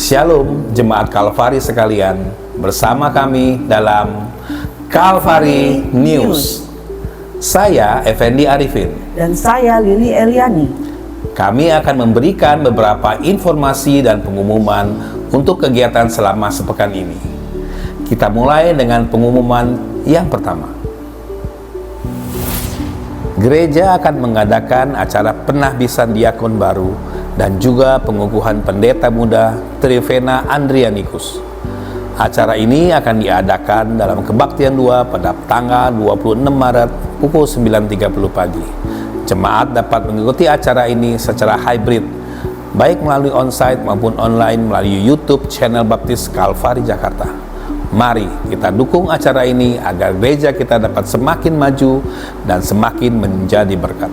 Shalom jemaat Kalvari sekalian, bersama kami dalam Kalvari News. Saya Effendi Arifin dan saya Lili Eliani. Kami akan memberikan beberapa informasi dan pengumuman untuk kegiatan selama sepekan ini. Kita mulai dengan pengumuman yang pertama. Gereja akan mengadakan acara penahbisan diakon baru dan juga pengukuhan pendeta muda Trivena Andrianikus. Acara ini akan diadakan dalam Kebaktian 2 pada tanggal 26 Maret pukul 9.30 pagi. Jemaat dapat mengikuti acara ini secara hybrid, baik melalui onsite maupun online melalui YouTube channel Baptis Kalvari Jakarta. Mari kita dukung acara ini agar gereja kita dapat semakin maju dan semakin menjadi berkat.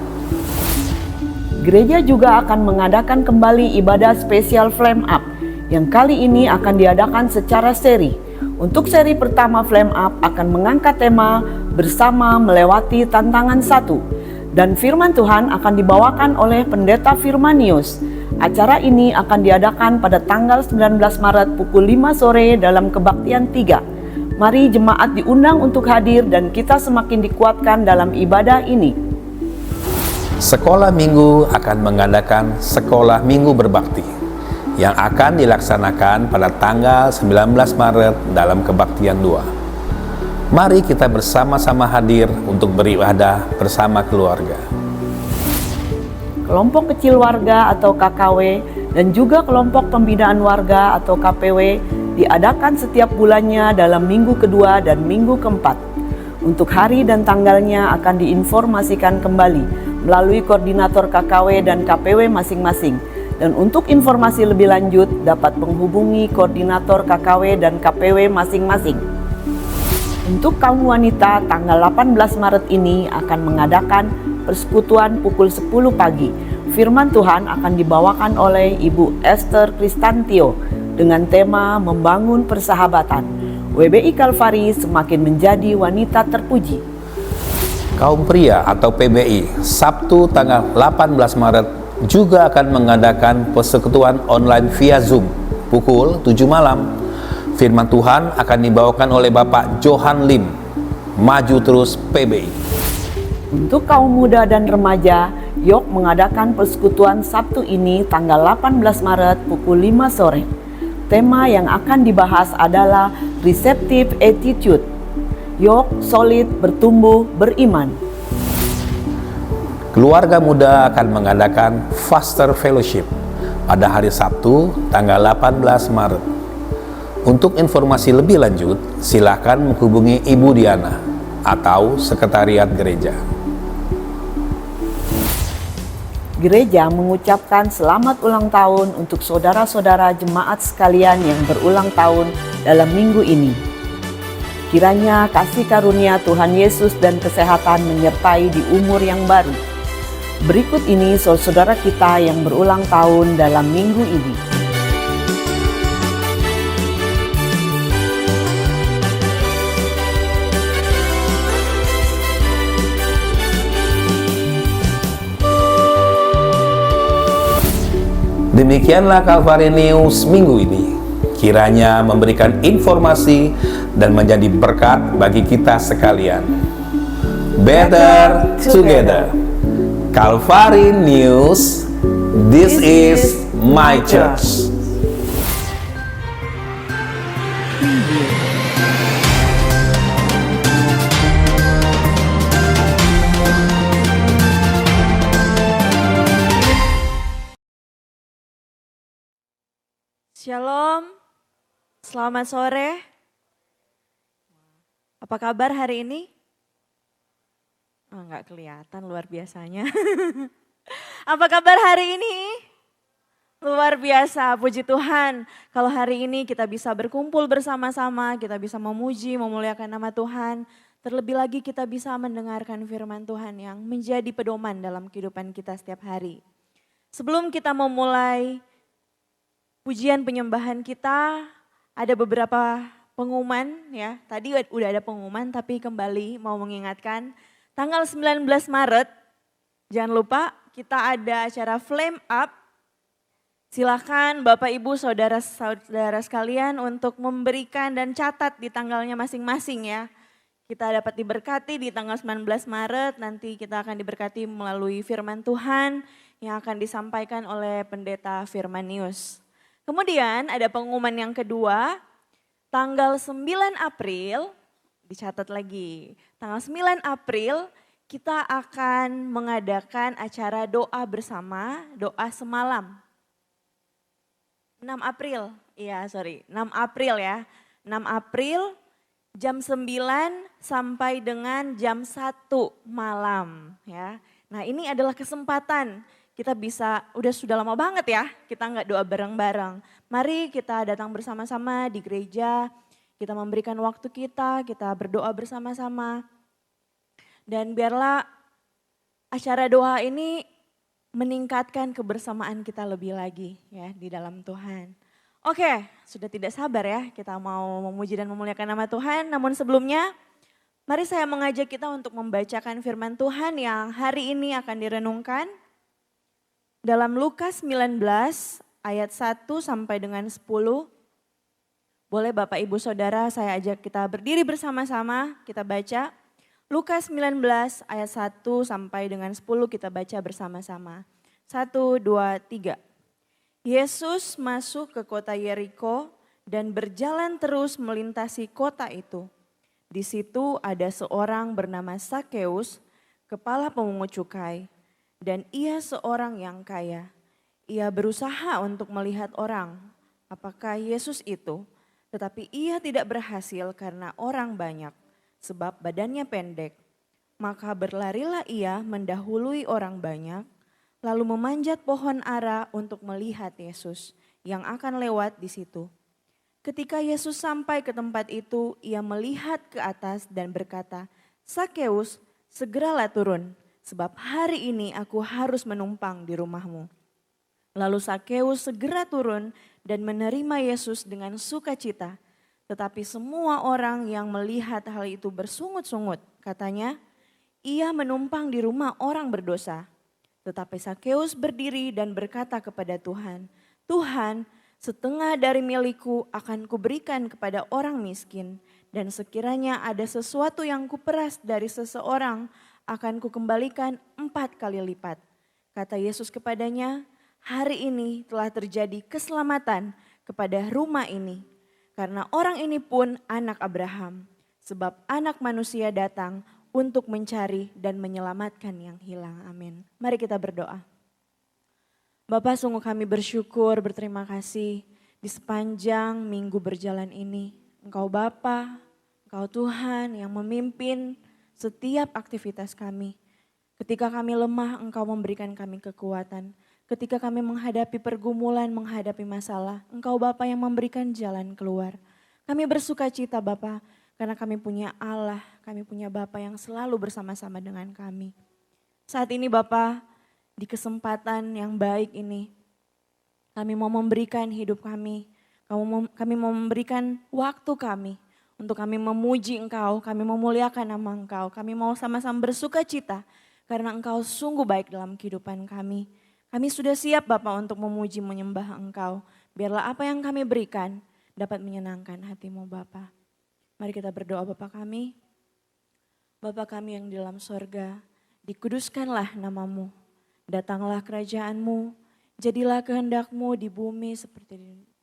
Gereja juga akan mengadakan kembali ibadah spesial Flame Up yang kali ini akan diadakan secara seri. Untuk seri pertama Flame Up akan mengangkat tema bersama melewati tantangan 1 dan firman Tuhan akan dibawakan oleh Pendeta Firmanius. Acara ini akan diadakan pada tanggal 19 Maret pukul 5 sore dalam Kebaktian 3. Mari jemaat diundang untuk hadir dan kita semakin dikuatkan dalam ibadah ini. Sekolah Minggu akan mengadakan Sekolah Minggu Berbakti yang akan dilaksanakan pada tanggal 19 Maret dalam Kebaktian 2. Mari kita bersama-sama hadir untuk beribadah bersama keluarga. Kelompok kecil warga atau KKW dan juga kelompok pembinaan warga atau KPW diadakan setiap bulannya dalam minggu kedua dan minggu keempat. Untuk hari dan tanggalnya akan diinformasikan kembali melalui koordinator KKW dan KPW masing-masing. Dan untuk informasi lebih lanjut dapat menghubungi koordinator KKW dan KPW masing-masing. Untuk kaum wanita, tanggal 18 Maret ini akan mengadakan persekutuan pukul 10 pagi. Firman Tuhan akan dibawakan oleh Ibu Esther Kristantio dengan tema Membangun Persahabatan. WBI Kalvari semakin menjadi wanita terpuji. Kaum pria atau PBI, Sabtu tanggal 18 Maret juga akan mengadakan persekutuan online via Zoom pukul 7 malam. Firman Tuhan akan dibawakan oleh Bapak Johan Lim, Maju Terus PBI. Untuk kaum muda dan remaja, Yok mengadakan persekutuan Sabtu ini tanggal 18 Maret pukul 5 sore. Tema yang akan dibahas adalah Receptive Attitude. Yok solid bertumbuh beriman. Keluarga muda akan mengadakan Faster Fellowship pada hari Sabtu tanggal 18 Maret. Untuk informasi lebih lanjut, silakan menghubungi Ibu Diana atau Sekretariat Gereja. Gereja mengucapkan selamat ulang tahun untuk saudara-saudara jemaat sekalian yang berulang tahun dalam minggu ini. Kiranya kasih karunia Tuhan Yesus dan kesehatan menyertai di umur yang baru. Berikut ini saudara kita yang berulang tahun dalam minggu ini. Demikianlah Kalvari News minggu ini. Kiranya memberikan informasi dan menjadi berkat bagi kita sekalian. Better together. Kalvari News, this is my church. Shalom, selamat sore. Apa kabar hari ini? Oh, nggak kelihatan luar biasanya. Apa kabar hari ini? Luar biasa, puji Tuhan. Kalau hari ini kita bisa berkumpul bersama-sama, kita bisa memuji, memuliakan nama Tuhan. Terlebih lagi kita bisa mendengarkan firman Tuhan yang menjadi pedoman dalam kehidupan kita setiap hari. Sebelum kita memulai pujian penyembahan kita, ada beberapa pengumuman ya. Tadi udah ada pengumuman tapi kembali mau mengingatkan tanggal 19 Maret jangan lupa kita ada acara Flame Up Silakan Bapak Ibu saudara-saudara sekalian untuk memberikan dan catat di tanggalnya masing-masing ya. Kita dapat diberkati di tanggal 19 Maret, nanti kita akan diberkati melalui firman Tuhan yang akan disampaikan oleh Pendeta Firmanius. Kemudian ada pengumuman yang kedua, tanggal 9 April, dicatat lagi, tanggal 9 April kita akan mengadakan acara doa bersama, doa semalam. 6 April, 6 April ya, 6 April jam 9 sampai dengan jam 1 malam ya. Nah ini adalah kesempatan kita bisa, sudah lama banget ya kita nggak doa bareng-bareng. Mari kita datang bersama-sama di gereja, kita memberikan waktu kita berdoa bersama-sama. Dan biarlah acara doa ini meningkatkan kebersamaan kita lebih lagi ya di dalam Tuhan. Oke, sudah tidak sabar ya kita mau memuji dan memuliakan nama Tuhan. Namun sebelumnya, mari saya mengajak kita untuk membacakan firman Tuhan yang hari ini akan direnungkan. Dalam Lukas 19 ayat 1 sampai dengan 10. Boleh Bapak Ibu Saudara saya ajak kita berdiri bersama-sama, kita baca. Lukas 19 ayat 1 sampai dengan 10 kita baca bersama-sama. 1, 2, 3. Yesus masuk ke kota Yeriko dan berjalan terus melintasi kota itu. Di situ ada seorang bernama Sakeus, kepala pemungut cukai, dan ia seorang yang kaya. Ia berusaha untuk melihat orang, apakah Yesus itu, tetapi ia tidak berhasil karena orang banyak, sebab badannya pendek. Maka berlarilah ia mendahului orang banyak, lalu memanjat pohon ara untuk melihat Yesus yang akan lewat di situ. Ketika Yesus sampai ke tempat itu, ia melihat ke atas dan berkata, "Sakeus, segeralah turun, sebab hari ini aku harus menumpang di rumahmu." Lalu Sakeus segera turun dan menerima Yesus dengan sukacita. Tetapi semua orang yang melihat hal itu bersungut-sungut, katanya, "Ia menumpang di rumah orang berdosa." Tetapi Sakeus berdiri dan berkata kepada Tuhan, "Tuhan, setengah dari milikku akan kuberikan kepada orang miskin, dan sekiranya ada sesuatu yang kuperas dari seseorang, akan kukembalikan 4 kali lipat." Kata Yesus kepadanya, "Hari ini telah terjadi keselamatan kepada rumah ini, karena orang ini pun anak Abraham, sebab Anak Manusia datang untuk mencari dan menyelamatkan yang hilang." Amin. Mari kita berdoa. Bapa, sungguh kami bersyukur, berterima kasih di sepanjang minggu berjalan ini. Engkau Bapa, Engkau Tuhan yang memimpin setiap aktivitas kami. Ketika kami lemah, Engkau memberikan kami kekuatan. Ketika kami menghadapi pergumulan, menghadapi masalah, Engkau Bapa yang memberikan jalan keluar. Kami bersuka cita Bapa, karena kami punya Allah, kami punya Bapa yang selalu bersama-sama dengan kami. Saat ini Bapa, di kesempatan yang baik ini, kami mau memberikan hidup kami, kami mau memberikan waktu kami, untuk kami memuji Engkau, kami memuliakan nama Engkau, kami mau sama-sama bersuka cita, karena Engkau sungguh baik dalam kehidupan kami. Kami sudah siap Bapa untuk memuji menyembah Engkau, biarlah apa yang kami berikan dapat menyenangkan hati-Mu Bapa. Mari kita berdoa Bapa kami. Bapa kami yang di dalam sorga, dikuduskanlah nama-Mu. Datanglah kerajaan-Mu, jadilah kehendak-Mu di bumi seperti di dunia.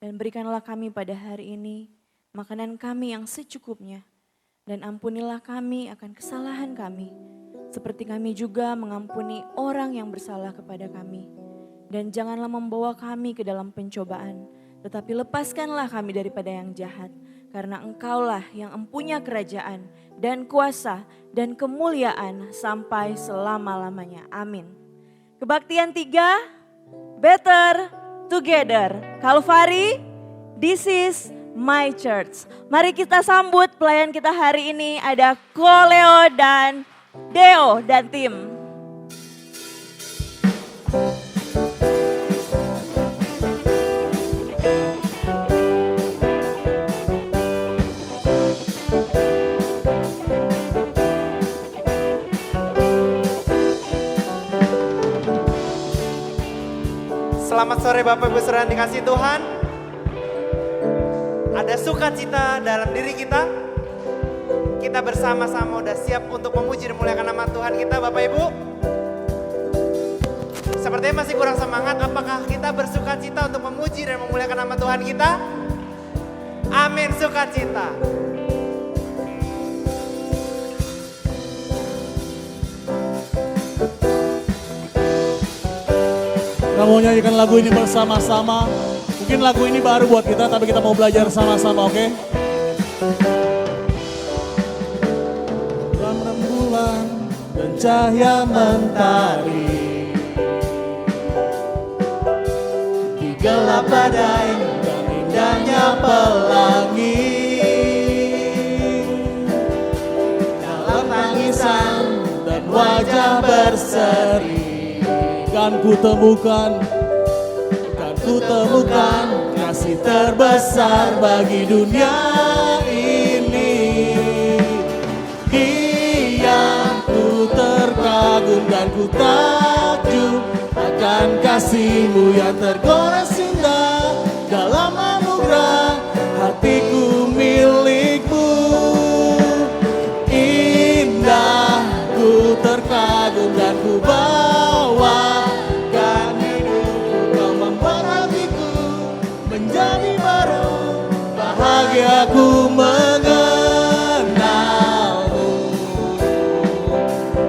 Dan berikanlah kami pada hari ini makanan kami yang secukupnya. Dan ampunilah kami akan kesalahan kami, seperti kami juga mengampuni orang yang bersalah kepada kami. Dan janganlah membawa kami ke dalam pencobaan, tetapi lepaskanlah kami daripada yang jahat. Karena Engkaulah yang empunya kerajaan dan kuasa dan kemuliaan sampai selama-lamanya. Amin. Kebaktian 3, better together. Kalvari, this is my church. Mari kita sambut pelayan kita hari ini, ada Koleo dan Deo dan tim. Selamat sore Bapak Ibu Saudara yang dikasihi Tuhan. Ada sukacita dalam diri kita. Kita bersama-sama udah siap untuk memuji dan memuliakan nama Tuhan kita Bapak Ibu. Sepertinya masih kurang semangat, apakah kita bersukacita untuk memuji dan memuliakan nama Tuhan kita? Amin, sukacita. Kita mau nyanyikan lagu ini bersama-sama. Mungkin lagu ini baru buat kita, tapi kita mau belajar sama-sama, oke? Dalam rembulan dan cahaya mentari, di gelap badai dan indahnya pelangi, dalam tangisan dan wajah berseri, kan ku temukan kasih terbesar bagi dunia ini. Diam ku terkagum dan ku takjub akan kasih-Mu yang tergores indah. Dalam anugerah hatiku milik-Mu. Indah ku terkagum dan ku bawa aku mengenalmu.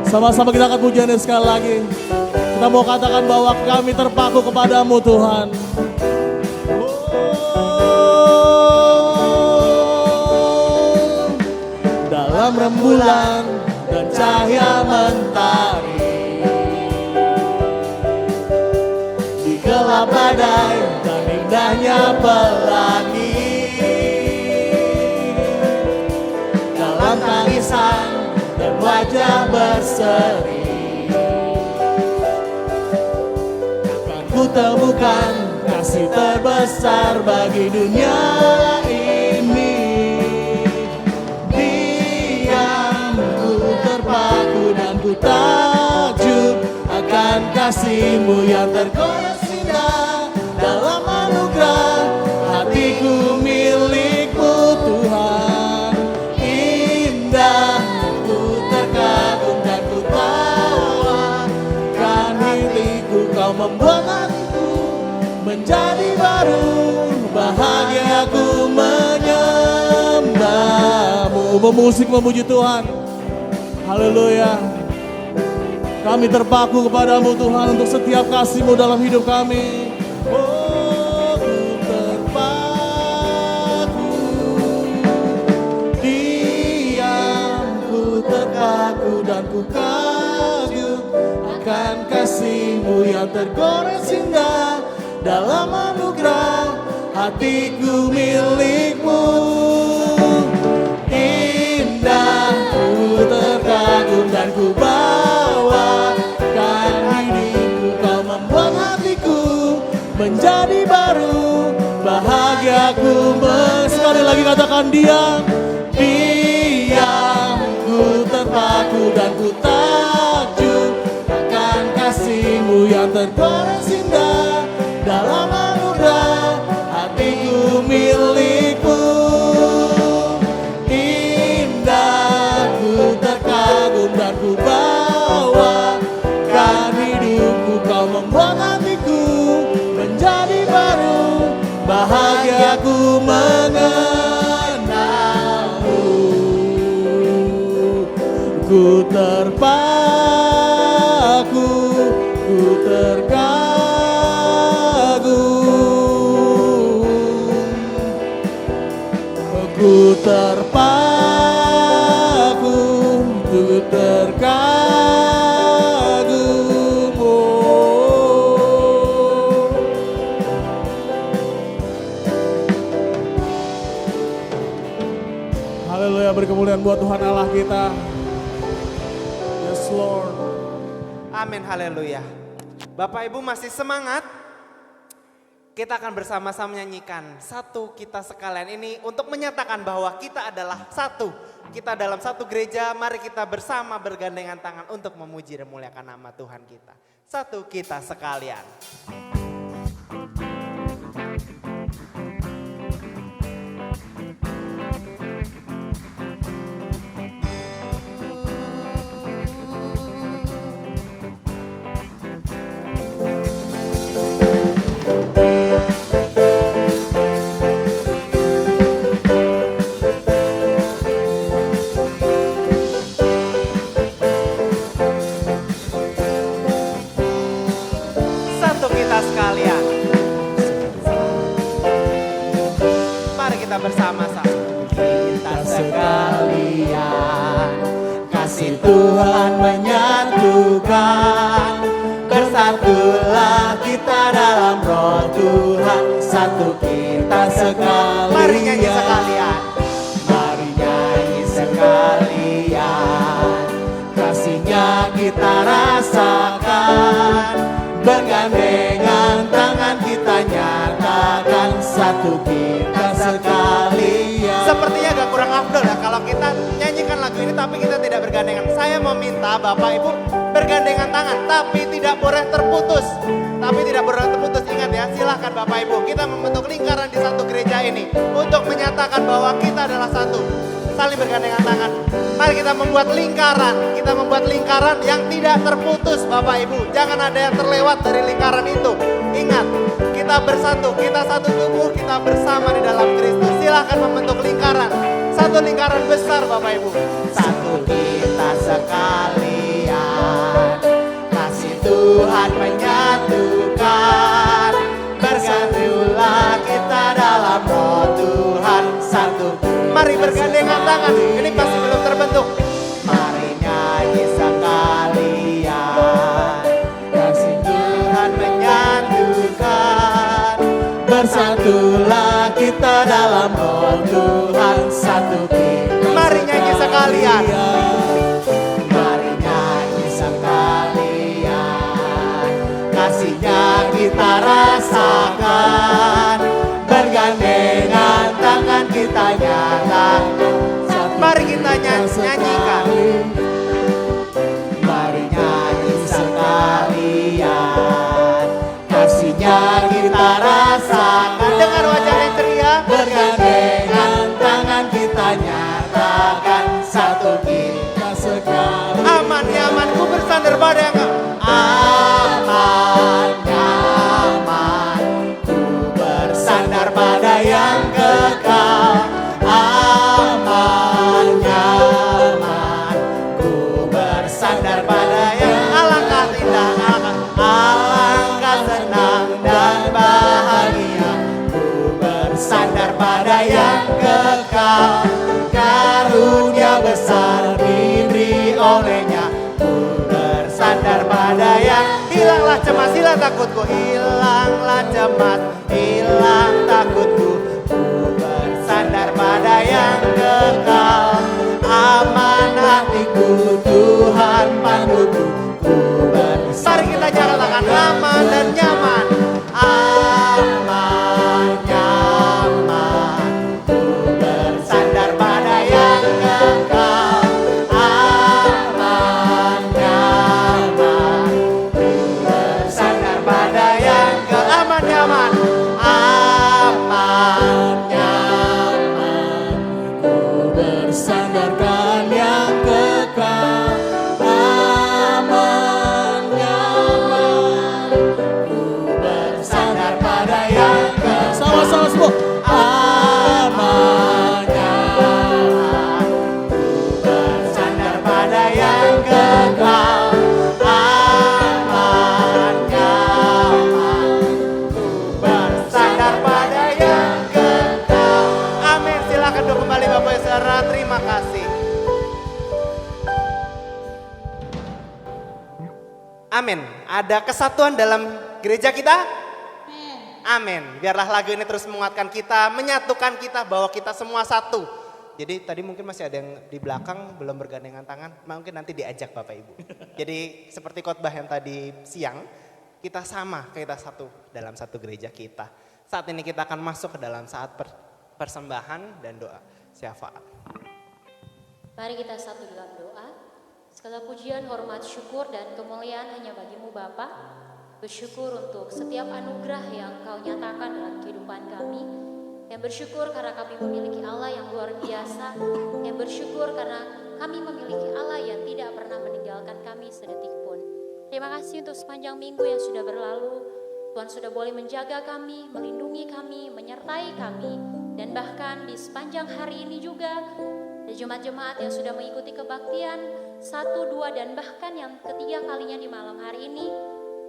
Sama-sama kita akan pujian sekali lagi. Kita mau katakan bahwa kami terpaku kepadamu Tuhan. Dalam rembulan dan cahaya mentari, di gelap badai dan indahnya pelangi, tangisan dan wajah berseri, akan ku temukan kasih terbesar bagi dunia ini. Diam ku terpaku dan ku takjub akan kasih-Mu yang tergores indah. Dalam anugerah hatiku milik-Mu Tuhan. Ku terkagum dan ku tawakan diriku. Kau membuat hatiku menjadi baru. Bahagia ku menyembah-Mu. Memusik memuji Tuhan. Haleluya. Kami terpaku kepadamu Tuhan untuk setiap kasih-Mu dalam hidup kami. Oh, ku terpaku. Terpaku dan ku kagum akan kasih-Mu yang tergores indah. Dalam anugerah hatiku milik-Mu. Indah ku terkagum dan ku bawakan hidupku. Kau membuat hatiku menjadi baru. Bahagia ku sekali lagi katakan diam. Diam ku terpaku dan ku takjub akan kasih-Mu yang tergores indah. Dalam anugerah hatiku milik-Mu. Indah ku terkagum dan ku bawakan hidupku. Kau membuat hatiku menjadi baru. Bahagia ku ku terpaku, ku terkagum, ku terpaku, ku terkagum. Haleluya, berkemuliaan buat Tuhan Allah kita. Lord. Amin, haleluya. Bapak Ibu masih semangat? Kita akan bersama-sama menyanyikan satu kita sekalian ini untuk menyatakan bahwa kita adalah satu. Kita dalam satu gereja, mari kita bersama bergandengan tangan untuk memuji dan memuliakan nama Tuhan kita. Satu kita sekalian. kita sekalian. Mari kita bersama-sama. Kita sekalian, kasih Tuhan menyatukan. Bersatulah kita dalam roh Tuhan, satu kita sekalian. Mari nyanyi sekalian. Mari nyanyi sekalian, kasihnya kita rasakan. Bergandengan tangan kita nyatakan, satu kita sekalian. Sepertinya agak kurang afdol ya kalau kita nyanyikan lagu ini tapi kita tidak bergandengan. Saya mau minta Bapak Ibu bergandengan tangan tapi tidak boleh terputus. Tapi tidak boleh terputus, ingat ya, silahkan Bapak Ibu. Kita membentuk lingkaran di satu gereja ini untuk menyatakan bahwa kita adalah satu. Saling bergandengan tangan. Mari kita membuat lingkaran. Kita membuat lingkaran yang tidak terputus Bapak Ibu. Jangan ada yang terlewat dari lingkaran itu. Ingat, kita bersatu, kita satu tubuh, kita bersama di dalam Kristus. Silahkan membentuk lingkaran. Satu lingkaran besar Bapak Ibu. Satu kita sekalian, kasih Tuhan menyatukan. Bersatulah kita dalam roh Tuhan, satu. Mari bergandengan tangan, ini pasti belum terbentuk. Mari nyanyi sekalian, kasih Tuhan menyatukan. Bersatulah kita dalam roh Tuhan, satu kita. Mari nyanyi sekalian. Mari nyanyi sekalian, kasihnya kita rasakan. Bergandengan tangan kita nyatakan. Mari kita nyanyikan. Mari nyanyi sekalian, kasihnya kita rasakan. Dengan wajah yang ceria, bergandengan tangan kita nyatakan, satu kita sekali. Aman nyaman ku bersandar pada yang aman nyaman ku bersandar pada yang kekal. Aman nyaman ku bersandar pada yang alangkah indah, alangkah senang dan bahagia. Ku bersandar pada yang kekal, karunia besar diberi olehnya. Ku bersandar pada yang hilanglah cemas, hilang takutku, hilanglah cemas, hilang takutku. Ku bersandar pada yang kekal, aman hatiku, Tuhan panduku. Ku bersandar. Mari kita nyatakan aman dan nyaman. Aman nyaman ku bersandar pada yang kekal. Aman nyaman ku bersandar pada yang kekal. Aman nyaman. Aman nyaman ku bersandarkan yang kekal. Aman nyaman ku bersandar pada yang kekal. Sama-sama semua. Aman nyaman ku bersandar pada yang kekal. Aman nyaman ku bersandar pada yang kekal. Amin. Silakan duduk kembali Bapak Ibu Saudara. Terima kasih. Amin. Ada kesatuan dalam gereja kita? Amin. Biarlah lagu ini terus menguatkan kita, menyatukan kita bahwa kita semua satu. Jadi tadi mungkin masih ada yang di belakang belum bergandengan tangan, mungkin nanti diajak Bapak Ibu. Jadi seperti khotbah yang tadi siang, kita sama, kita satu dalam satu gereja kita. Saat ini kita akan masuk ke dalam saat persembahan dan doa syafaat. Mari kita satu dalam doa. Segala pujian, hormat, syukur, dan kemuliaan hanya bagimu Bapa. Bersyukur untuk setiap anugerah yang Kau nyatakan dalam kehidupan kami. Yang bersyukur karena kami memiliki Allah yang luar biasa. Yang bersyukur karena kami memiliki Allah yang tidak pernah meninggalkan kami sedetik pun. Terima kasih untuk sepanjang minggu yang sudah berlalu. Tuhan sudah boleh menjaga kami, melindungi kami, menyertai kami. Dan bahkan di sepanjang hari ini juga ada jemaat-jemaat yang sudah mengikuti kebaktian 1, 2, dan bahkan yang ketiga kalinya di malam hari ini.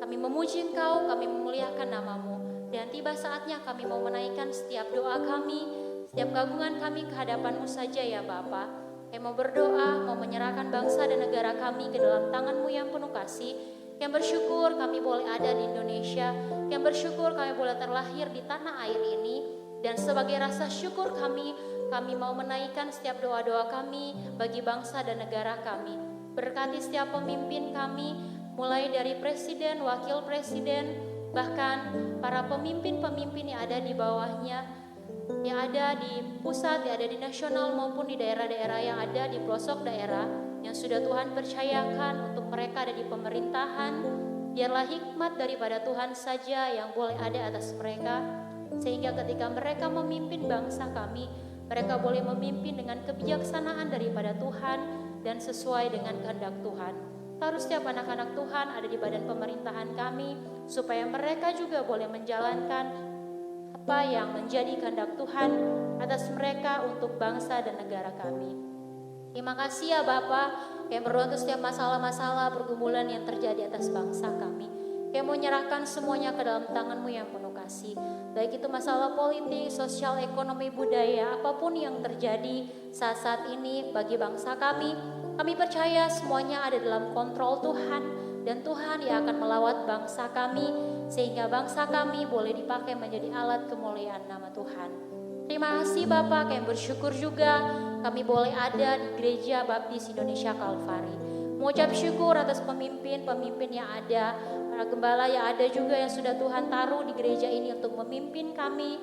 Kami memuji Engkau, kami memuliakan nama-Mu. Dan tiba saatnya kami mau menaikkan setiap doa kami, setiap gabungan kami ke hadapan-Mu saja ya Bapa. Kami mau berdoa, mau menyerahkan bangsa dan negara kami ke dalam tangan-Mu yang penuh kasih. Kami bersyukur kami boleh ada di Indonesia. Kami bersyukur kami boleh terlahir di tanah air ini. Dan sebagai rasa syukur kami mau menaikkan setiap doa-doa kami bagi bangsa dan negara kami. Berkati setiap pemimpin kami, mulai dari presiden, wakil presiden, bahkan para pemimpin-pemimpin yang ada di bawahnya, yang ada di pusat, yang ada di nasional maupun di daerah-daerah yang ada di pelosok daerah, yang sudah Tuhan percayakan untuk mereka ada di pemerintahan. Biarlah hikmat daripada Tuhan saja yang boleh ada atas mereka, sehingga ketika mereka memimpin bangsa kami, mereka boleh memimpin dengan kebijaksanaan daripada Tuhan dan sesuai dengan kehendak Tuhan. Taruh setiap anak-anak Tuhan ada di badan pemerintahan kami, supaya mereka juga boleh menjalankan apa yang menjadi kehendak Tuhan atas mereka untuk bangsa dan negara kami. Terima kasih ya Bapa, yang berdoa untuk setiap masalah-masalah pergumulan yang terjadi atas bangsa kami. Yang mau menyerahkan semuanya ke dalam tangan-Mu yang penuh kasih. Baik itu masalah politik, sosial, ekonomi, budaya, apapun yang terjadi saat-saat ini bagi bangsa kami percaya semuanya ada dalam kontrol Tuhan. Dan Tuhan yang akan melawat bangsa kami, sehingga bangsa kami boleh dipakai menjadi alat kemuliaan nama Tuhan. Terima kasih Bapak, kami bersyukur juga kami boleh ada di Gereja Baptis Indonesia Kalvari. Mengucap syukur atas pemimpin-pemimpin yang ada, para gembala yang ada juga yang sudah Tuhan taruh di gereja ini untuk memimpin kami.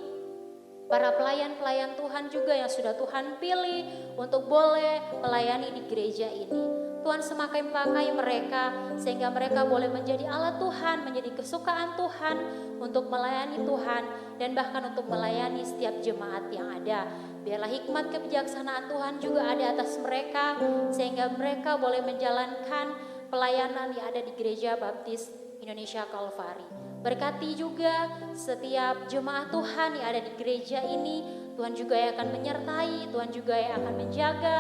Para pelayan-pelayan Tuhan juga yang sudah Tuhan pilih untuk boleh melayani di gereja ini. Tuhan semakin pakai mereka sehingga mereka boleh menjadi alat Tuhan, menjadi kesukaan Tuhan untuk melayani Tuhan dan bahkan untuk melayani setiap jemaat yang ada. Biarlah hikmat kebijaksanaan Tuhan juga ada atas mereka sehingga mereka boleh menjalankan pelayanan yang ada di Gereja Baptis Indonesia Kalvari. Berkati juga setiap jemaat Tuhan yang ada di gereja ini. Tuhan juga yang akan menyertai, Tuhan juga yang akan menjaga,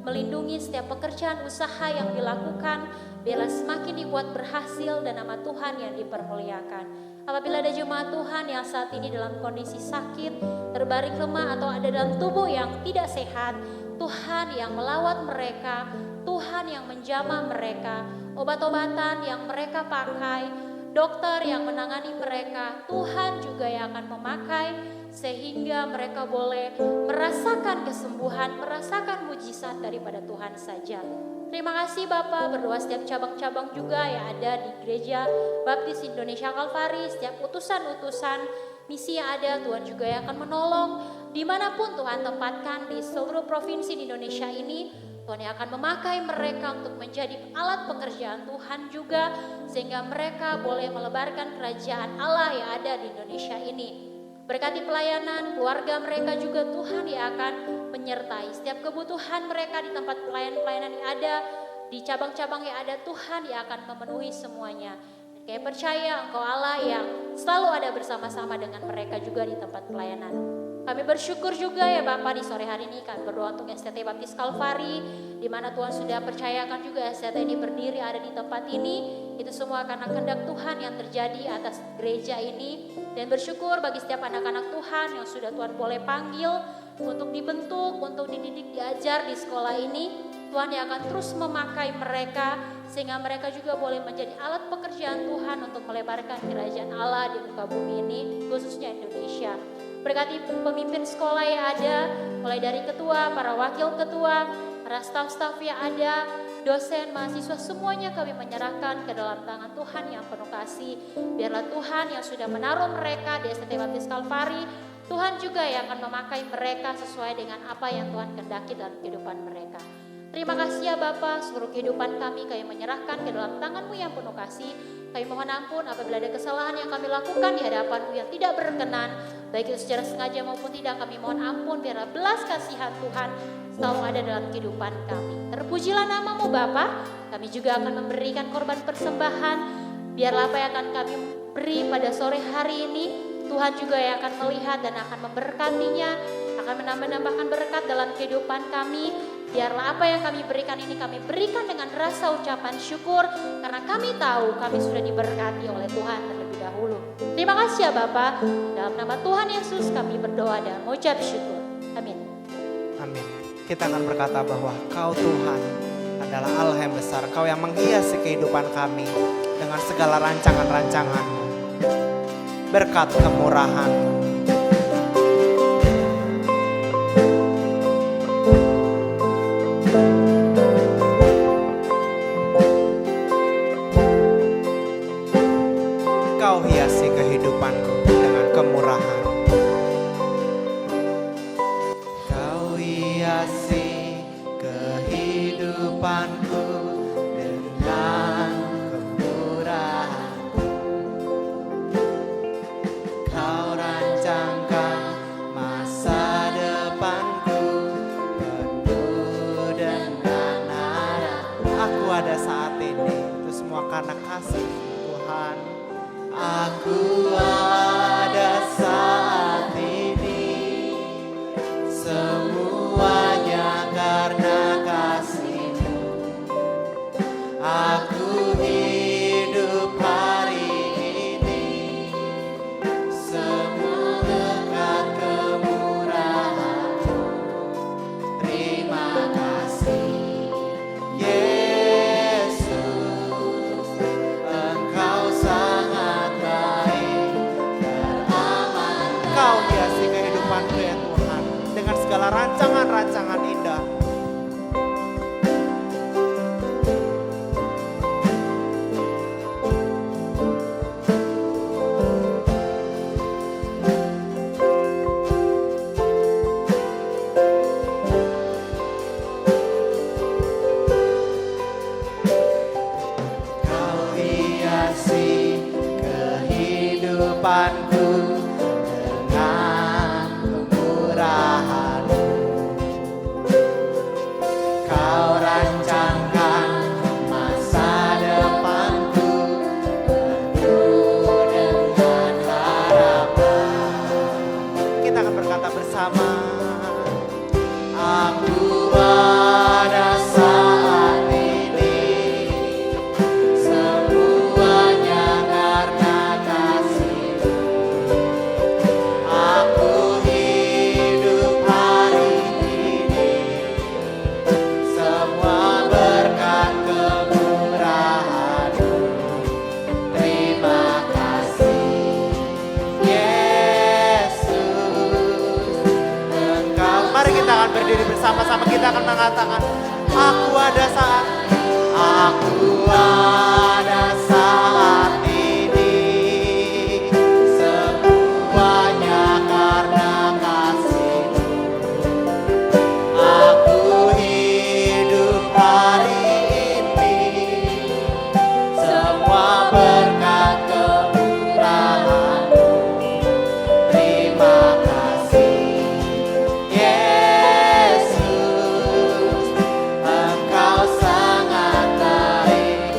melindungi setiap pekerjaan usaha yang dilakukan. Biarlah semakin dibuat berhasil dan nama Tuhan yang dipermuliakan. Apabila ada jemaat Tuhan yang saat ini dalam kondisi sakit, terbaring lemah atau ada dalam tubuh yang tidak sehat, Tuhan yang melawat mereka, Tuhan yang menjamah mereka, obat-obatan yang mereka pakai, dokter yang menangani mereka, Tuhan juga yang akan memakai sehingga mereka boleh merasakan kesembuhan, merasakan mujizat daripada Tuhan saja. Terima kasih Bapak, berdoa setiap cabang-cabang juga yang ada di Gereja Baptis Indonesia Kalvari, setiap utusan-utusan misi yang ada, Tuhan juga yang akan menolong dimanapun Tuhan tempatkan di seluruh provinsi di Indonesia ini. Tuhan yang akan memakai mereka untuk menjadi alat pekerjaan Tuhan juga, sehingga mereka boleh melebarkan kerajaan Allah yang ada di Indonesia ini. Berkati pelayanan, keluarga mereka juga Tuhan yang akan menyertai setiap kebutuhan mereka di tempat pelayanan yang ada, di cabang-cabang yang ada, Tuhan yang akan memenuhi semuanya. Dan kami percaya Engkau Allah yang selalu ada bersama-sama dengan mereka juga di tempat pelayanan. Kami bersyukur juga ya Bapak di sore hari ini kami berdoa untuk STT Baptis Kalvari, di mana Tuhan sudah percayakan juga STT ini berdiri ada di tempat ini. Itu semua karena kehendak Tuhan yang terjadi atas gereja ini. Dan bersyukur bagi setiap anak-anak Tuhan yang sudah Tuhan boleh panggil untuk dibentuk, untuk dididik, diajar di sekolah ini. Tuhan yang akan terus memakai mereka sehingga mereka juga boleh menjadi alat pekerjaan Tuhan untuk melebarkan kerajaan Allah di muka bumi ini, khususnya Indonesia. Berkati pemimpin sekolah yang ada, mulai dari ketua, para wakil ketua, para staf-staf yang ada, dosen, mahasiswa, semuanya kami menyerahkan ke dalam tangan Tuhan yang penuh kasih. Biarlah Tuhan yang sudah menaruh mereka di STT Baptis Kalvari, Tuhan juga yang akan memakai mereka sesuai dengan apa yang Tuhan kehendaki dalam kehidupan mereka. Terima kasih ya Bapa, seluruh kehidupan kami menyerahkan ke dalam tangan-Mu yang penuh kasih. Kami mohon ampun apabila ada kesalahan yang kami lakukan di hadapan-Mu yang tidak berkenan, baik itu secara sengaja maupun tidak. Kami mohon ampun, biarlah belas kasihan Tuhan selalu ada dalam kehidupan kami. Terpujilah nama-Mu Bapa. Kami juga akan memberikan korban persembahan. Biarlah apa yang akan kami beri pada sore hari ini, Tuhan juga yang akan melihat dan akan memberkatinya, akan menambahkan berkat dalam kehidupan kami. Biarlah apa yang kami berikan ini kami berikan dengan rasa ucapan syukur karena kami tahu kami sudah diberkati oleh Tuhan terlebih dahulu. Terima kasih ya Bapa. Dalam nama Tuhan Yesus kami berdoa dan mengucap syukur. Amin. Amin. Kita akan berkata bahwa Kau Tuhan adalah Allah yang besar. Kau yang menghiasi kehidupan kami dengan segala rancangan-rancangan-Mu. Berkat kemurahan. Kau hiasi kehidupanku dengan kemurahan. Kau hiasi kehidupanku dengan kemurahan. Kau rancangkan masa depanku penuh dengan harap. Aku ada saat ini itu semua karena kasih Tuhan. Aku ada saat ini semuanya karena kasih-Mu. Aku hidup hari ini semua berkat kemurahan-Mu. Terima kasih Yesus, Engkau sangat baik, teraman. Kau hiasi kehidupanku ya Tuhan dengan segala rancangan-rancangan indah. Kau hiasi kehidupanku dengan kemurahan-Mu. Kau rancangkan masa depanku penuh dengan harapan. Kita akan berkata bersama. Aku ada saat ini semuanya karena kasih-Mu. Aku hidup hari ini semua berkat kemurahan-Mu. Terima kasih Yesus, Engkau. Mari kita akan berdiri bersama-sama, kita akan mengatakan, aku ada saat ini semuanya karena kasih-Mu. Aku hidup hari ini semua berkat kemurahan-Mu. Terima kasih Yesus, Engkau sangat baik,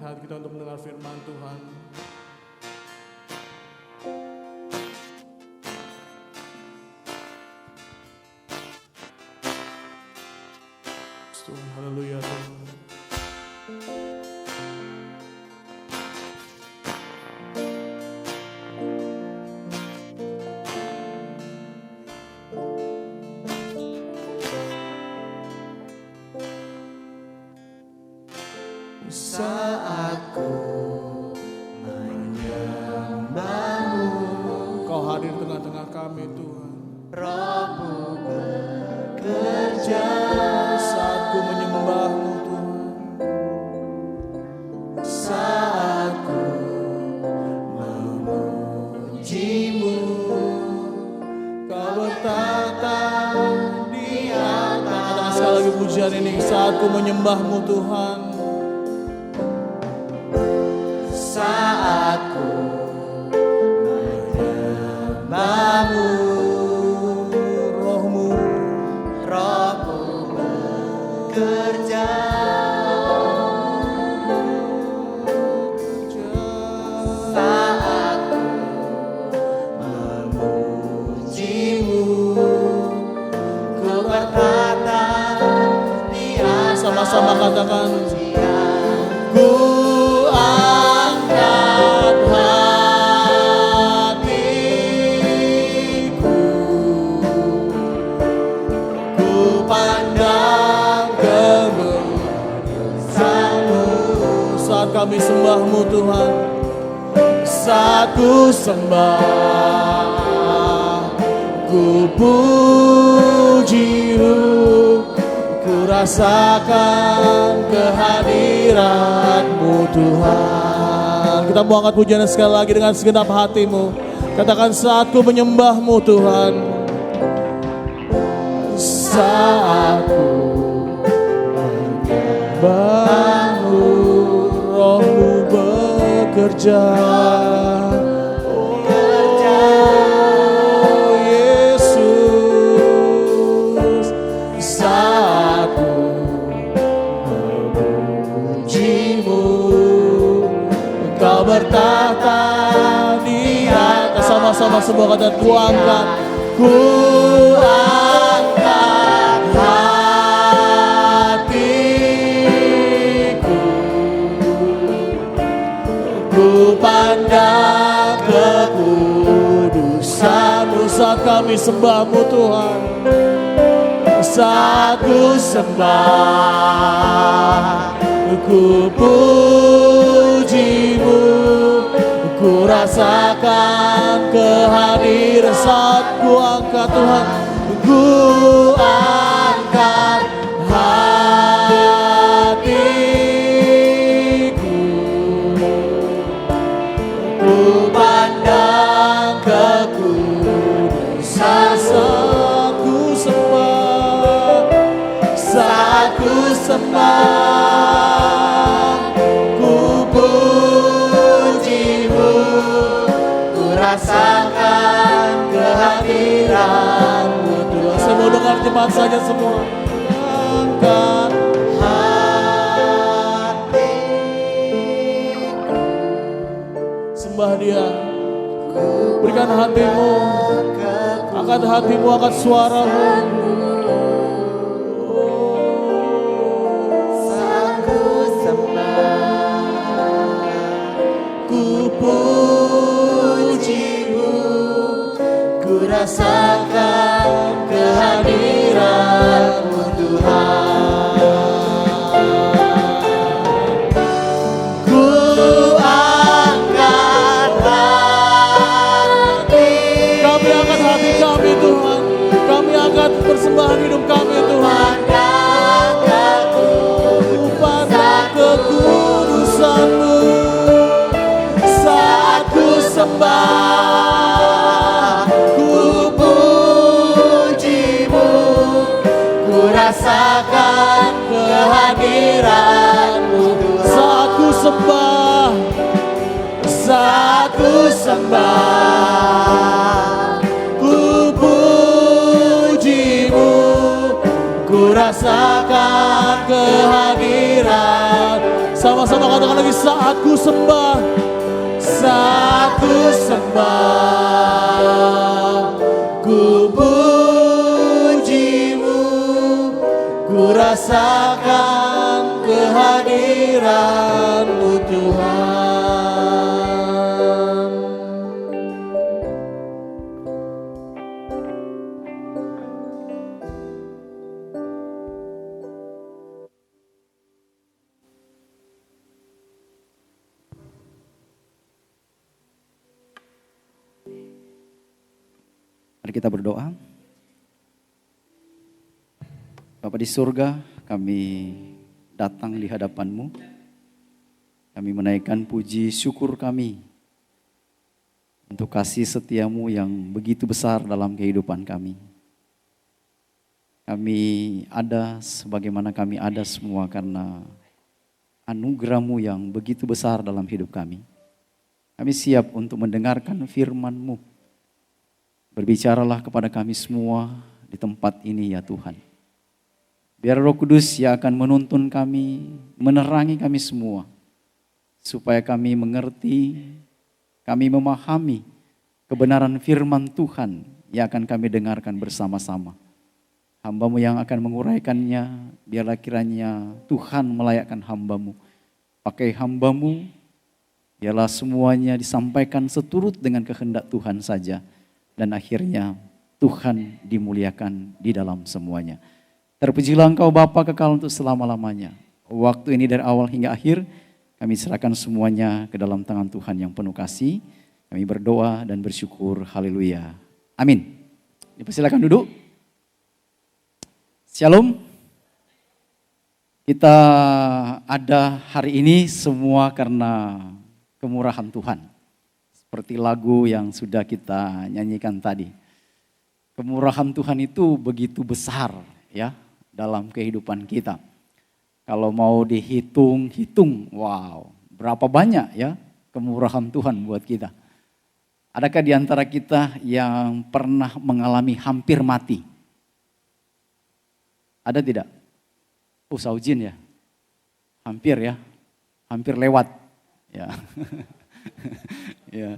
hati kita untuk mendengar firman Tuhan. Tuhan, haleluya Tuhan. Saat ku menyembahmu, Kau hadir tengah-tengah kami Tuhan. Rohmu bekerja. Saat ku menyembahmu Tuhan. Saat ku memujimu, Kau bertata di atas. Katakan sekali lagi pujian ini. Saat ku menyembahmu Tuhan. Saat ku menyembahmu, Rohmu bekerja. Saat ku memujimu, ku berkata di atas. sama-sama katakan. Ku angkat hatiku, ku pandang kebesaran-Mu. Saat kami sembahmu Tuhan. Saat ku sembah, ku puji-Mu, ku rasakan kehadiran-Mu Tuhan. Kita mau angkat pujian sekali lagi dengan segenap hatimu. Katakan saat ku menyembahmu Tuhan. Saat ku Menyembahmu, Rohmu bekerja. Oh Yesus, saat ku memuji-Mu, Kau bertahta di atas. sama-sama semua kata ku angkat. Ku angkat hatiku, ku pandang kekudusan-Mu. Saat kami sembahmu Tuhan. Saat ku sembah, ku puji-Mu, ku rasakan kehadiran. Saat ku angkat Tuhan. Ku angkat hatiku, ku pandang kekudusan. Saat ku sembah. Saat ku sembah, ku puji-Mu, ku rasakan kehadiran-Mu Tuhan. Saya mau dengar jemaat saja semua. Angkat. Sembah Dia. Berikan hatimu. Angkat hatimu, angkat suaramu. Ku puji-Mu, ku rasakan kehadiran-Mu Tuhan. Ku angkat hati. Kami angkat hati kami Tuhan. Kami angkat persembahan hidup kami Tuhan. Ku pandang kekudusan-Mu. Saat ku sembah, ku puji-Mu, ku rasakan kehadiran-Mu Tuhan. Saat ku sembah. Saat ku sembah, ku puji-Mu, ku rasakan kehadiran. Sama-sama katakan lagi, saat ku sembah, saat ku sembah, ku pujimu, ku rasakan kehadiran-Mu Tuhan. Mari kita berdoa. Bapa di surga, kami datang di hadapan-Mu. Kami menaikkan puji syukur kami untuk kasih setia-Mu yang begitu besar dalam kehidupan kami. Kami ada sebagaimana kami ada semua karena anugerah-Mu yang begitu besar dalam hidup kami. Kami siap untuk mendengarkan firman-Mu. Berbicaralah kepada kami semua di tempat ini ya Tuhan. Biar Roh Kudus yang akan menuntun kami, menerangi kami semua. Supaya kami mengerti, kami memahami kebenaran firman Tuhan yang akan kami dengarkan bersama-sama. Hamba-Mu yang akan menguraikannya, biarlah kiranya Tuhan melayakkan hamba-Mu. Pakai hamba-Mu, biarlah semuanya disampaikan seturut dengan kehendak Tuhan saja. Dan akhirnya Tuhan dimuliakan di dalam semuanya. Terpujilah Engkau Bapa kekal untuk selama-lamanya. Waktu ini dari awal hingga akhir, kami serahkan semuanya ke dalam tangan Tuhan yang penuh kasih. Kami berdoa dan bersyukur. Haleluya. Amin. Dipersilakan duduk. Shalom. Kita ada hari ini semua karena kemurahan Tuhan. Seperti lagu yang sudah kita nyanyikan tadi. Kemurahan Tuhan itu begitu besar ya dalam kehidupan kita. Kalau mau dihitung, wow, berapa banyak ya kemurahan Tuhan buat kita. Adakah di antara kita yang pernah mengalami hampir mati? Ada tidak? Saujin ya? Hampir ya? Hampir lewat ya. Ya.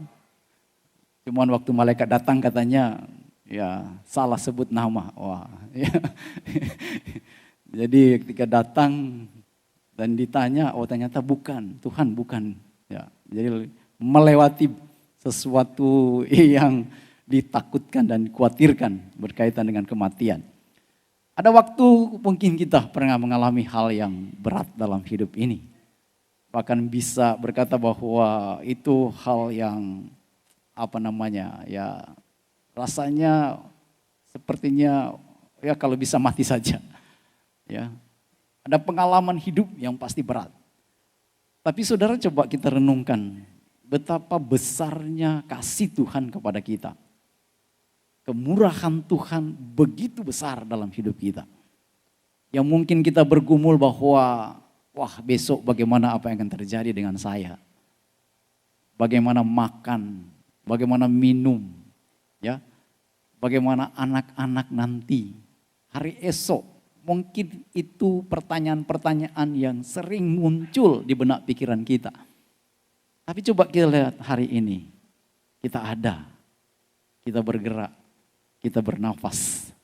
Cuman waktu malaikat datang katanya ya salah sebut nama. Wah, ya. Jadi ketika datang dan ditanya, oh ternyata bukan, Tuhan bukan. Ya. Jadi melewati sesuatu yang ditakutkan dan dikhawatirkan berkaitan dengan kematian. Ada waktu mungkin kita pernah mengalami hal yang berat dalam hidup ini. Bahkan bisa berkata bahwa itu hal yang ya rasanya sepertinya ya kalau bisa mati saja. Ya. Ada pengalaman hidup yang pasti berat. Tapi saudara coba kita renungkan betapa besarnya kasih Tuhan kepada kita. Kemurahan Tuhan begitu besar dalam hidup kita. Yang mungkin kita bergumul bahwa wah besok bagaimana apa yang akan terjadi dengan saya. Bagaimana makan, bagaimana minum, ya, bagaimana anak-anak nanti, hari esok. Mungkin itu pertanyaan-pertanyaan yang sering muncul di benak pikiran kita. Tapi coba kita lihat hari ini, kita ada, kita bergerak, kita bernafas.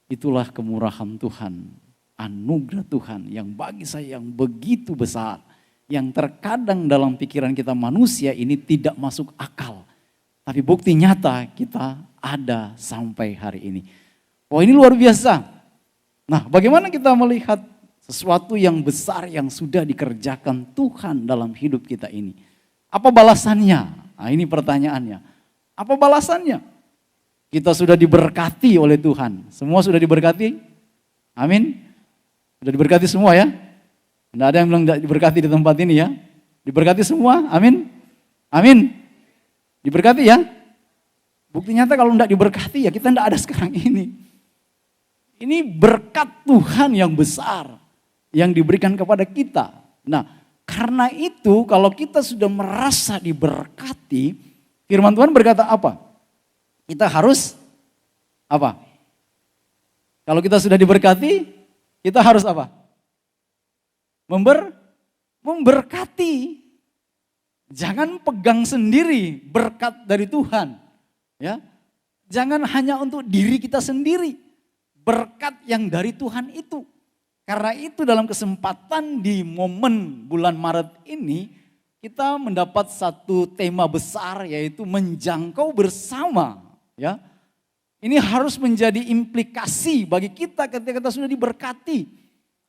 Itulah kemurahan Tuhan. Anugerah Tuhan yang bagi saya yang begitu besar. Yang terkadang dalam pikiran kita manusia ini tidak masuk akal. Tapi bukti nyata kita ada sampai hari ini. Wah ini luar biasa. Nah bagaimana kita melihat sesuatu yang besar yang sudah dikerjakan Tuhan dalam hidup kita ini. Apa balasannya? Nah ini pertanyaannya. Apa balasannya? Kita sudah diberkati oleh Tuhan. Semua sudah diberkati? Amin. Sudah diberkati semua ya? Tidak ada yang bilang tidak diberkati di tempat ini ya? Diberkati semua? Amin? Amin? Diberkati ya? Bukti nyata kalau tidak diberkati ya kita tidak ada sekarang ini. Ini berkat Tuhan yang besar yang diberikan kepada kita. Nah karena itu kalau kita sudah merasa diberkati, firman Tuhan berkata apa? Kita harus apa? Kalau kita sudah diberkati, kita harus apa? memberkati. Jangan pegang sendiri berkat dari Tuhan. Ya. Jangan hanya untuk diri kita sendiri. Berkat yang dari Tuhan itu. Karena itu dalam kesempatan di momen bulan Maret ini, kita mendapat satu tema besar yaitu menjangkau bersama. Ya. Ini harus menjadi implikasi bagi kita ketika kita sudah diberkati.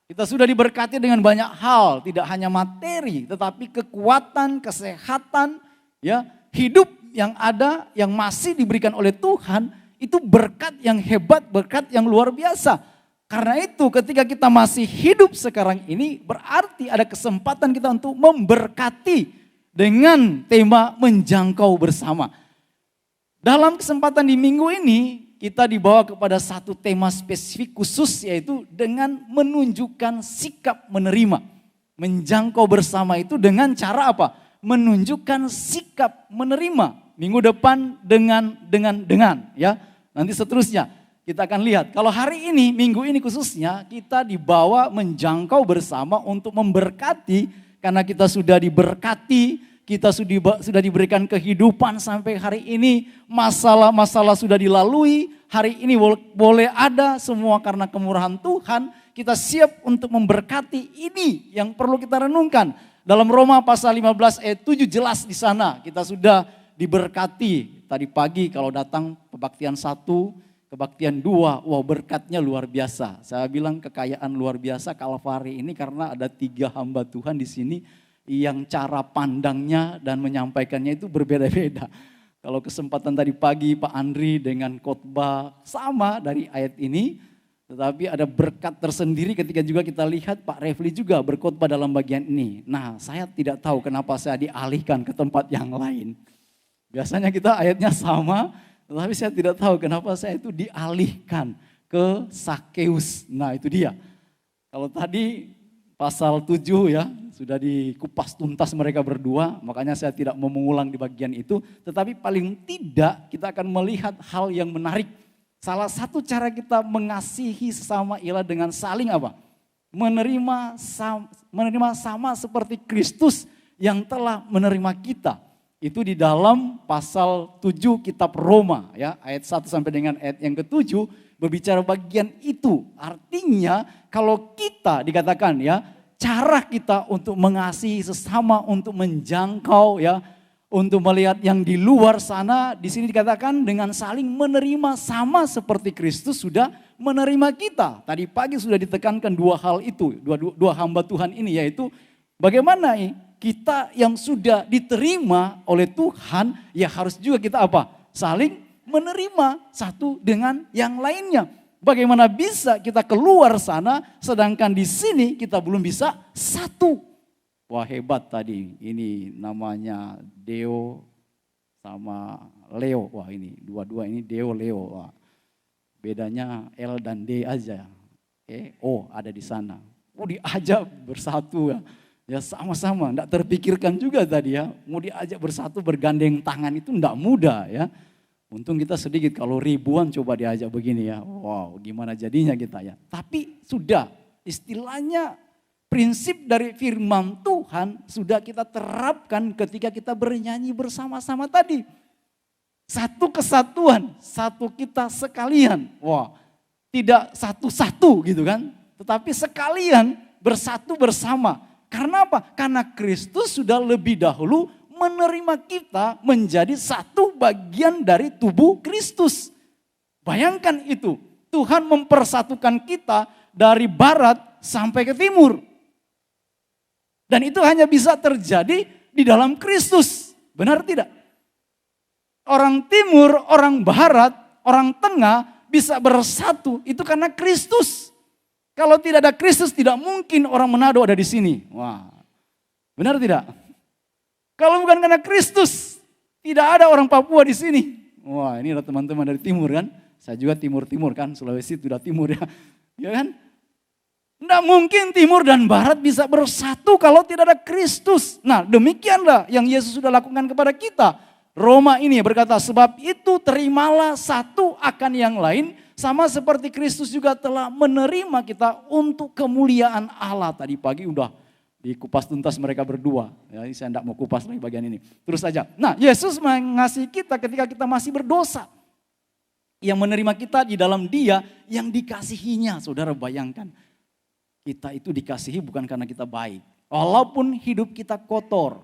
Kita sudah diberkati dengan banyak hal, tidak hanya materi, tetapi kekuatan, kesehatan, ya, hidup yang ada, yang masih diberikan oleh Tuhan, itu berkat yang hebat, berkat yang luar biasa. Karena itu ketika kita masih hidup sekarang ini, berarti ada kesempatan kita untuk memberkati dengan tema menjangkau bersama. Dalam kesempatan di minggu ini, kita dibawa kepada satu tema spesifik khusus yaitu dengan menunjukkan sikap menerima. Menjangkau bersama itu dengan cara apa? Menunjukkan sikap menerima. Minggu depan dengan ya. Nanti seterusnya kita akan lihat. Kalau hari ini, minggu ini khususnya kita dibawa menjangkau bersama untuk memberkati karena kita sudah diberkati. Kita sudah diberikan kehidupan sampai hari ini, masalah-masalah sudah dilalui, hari ini boleh ada semua karena kemurahan Tuhan, kita siap untuk memberkati ini yang perlu kita renungkan. Dalam Roma pasal 15 ayat 7 jelas di sana, kita sudah diberkati. Tadi pagi kalau datang kebaktian 1, kebaktian 2, wah berkatnya luar biasa. Saya bilang kekayaan luar biasa Kalvari ini karena ada 3 hamba Tuhan di sini, yang cara pandangnya dan menyampaikannya itu berbeda-beda. Kalau kesempatan tadi pagi Pak Andri dengan khotbah sama dari ayat ini, tetapi ada berkat tersendiri ketika juga kita lihat Pak Refli juga berkhotbah dalam bagian ini. Nah, saya tidak tahu kenapa saya dialihkan ke tempat yang lain. Biasanya kita ayatnya sama, tetapi saya tidak tahu kenapa saya itu dialihkan ke Sakeus. Nah, itu dia. Kalau tadi pasal 7 ya, sudah dikupas tuntas mereka berdua, makanya saya tidak mau mengulang di bagian itu. Tetapi paling tidak kita akan melihat hal yang menarik. Salah satu cara kita mengasihi sesama ialah dengan saling apa? Menerima sama seperti Kristus yang telah menerima kita. Itu di dalam pasal 7 kitab Roma ya, ayat 1 sampai dengan ayat yang ke-7 berbicara bagian itu. Artinya kalau kita dikatakan ya, cara kita untuk mengasihi sesama, untuk menjangkau ya, untuk melihat yang di luar sana, di sini dikatakan dengan saling menerima sama seperti Kristus sudah menerima kita. Tadi pagi sudah ditekankan 2 hal itu, dua hamba Tuhan ini, yaitu bagaimana kita yang sudah diterima oleh Tuhan, ya harus juga kita apa? Saling menerima satu dengan yang lainnya. Bagaimana bisa kita keluar sana sedangkan di sini kita belum bisa satu. Wah hebat tadi, ini namanya Deo sama Leo. Wah ini dua-dua ini Deo, Leo. Wah, bedanya L dan D aja. O ada di sana. Oh diajak bersatu ya. Ya sama-sama, enggak terpikirkan juga tadi ya. Mau diajak bersatu bergandeng tangan itu enggak mudah ya. Untung kita sedikit, kalau ribuan coba diajak begini ya. Wow, gimana jadinya kita ya. Tapi sudah istilahnya prinsip dari firman Tuhan sudah kita terapkan ketika kita bernyanyi bersama-sama tadi. Satu kesatuan, satu kita sekalian. Wah, tidak satu-satu gitu kan. Tetapi sekalian bersatu bersama. Karena apa? Karena Kristus sudah lebih dahulu menerima kita menjadi satu bagian dari tubuh Kristus. Bayangkan itu, Tuhan mempersatukan kita dari barat sampai ke timur. Dan itu hanya bisa terjadi di dalam Kristus. Benar tidak? Orang timur, orang barat, orang tengah bisa bersatu itu karena Kristus. Kalau tidak ada Kristus tidak mungkin orang Manado ada di sini. Wah, benar tidak? Kalau bukan karena Kristus, tidak ada orang Papua di sini. Wah ini ada teman-teman dari timur kan. Saya juga timur-timur kan, Sulawesi sudah timur ya. Ya kan? Tidak mungkin timur dan barat bisa bersatu kalau tidak ada Kristus. Nah demikianlah yang Yesus sudah lakukan kepada kita. Roma ini berkata, sebab itu terimalah satu akan yang lain. Sama seperti Kristus juga telah menerima kita untuk kemuliaan Allah. Tadi pagi udah Dikupas tuntas mereka berdua. Ya, saya tidak mau kupas lagi bagian ini. Terus saja. Nah, Yesus mengasihi kita ketika kita masih berdosa. Yang menerima kita di dalam Dia yang dikasihinya. Saudara bayangkan. Kita itu dikasihi bukan karena kita baik. Walaupun hidup kita kotor.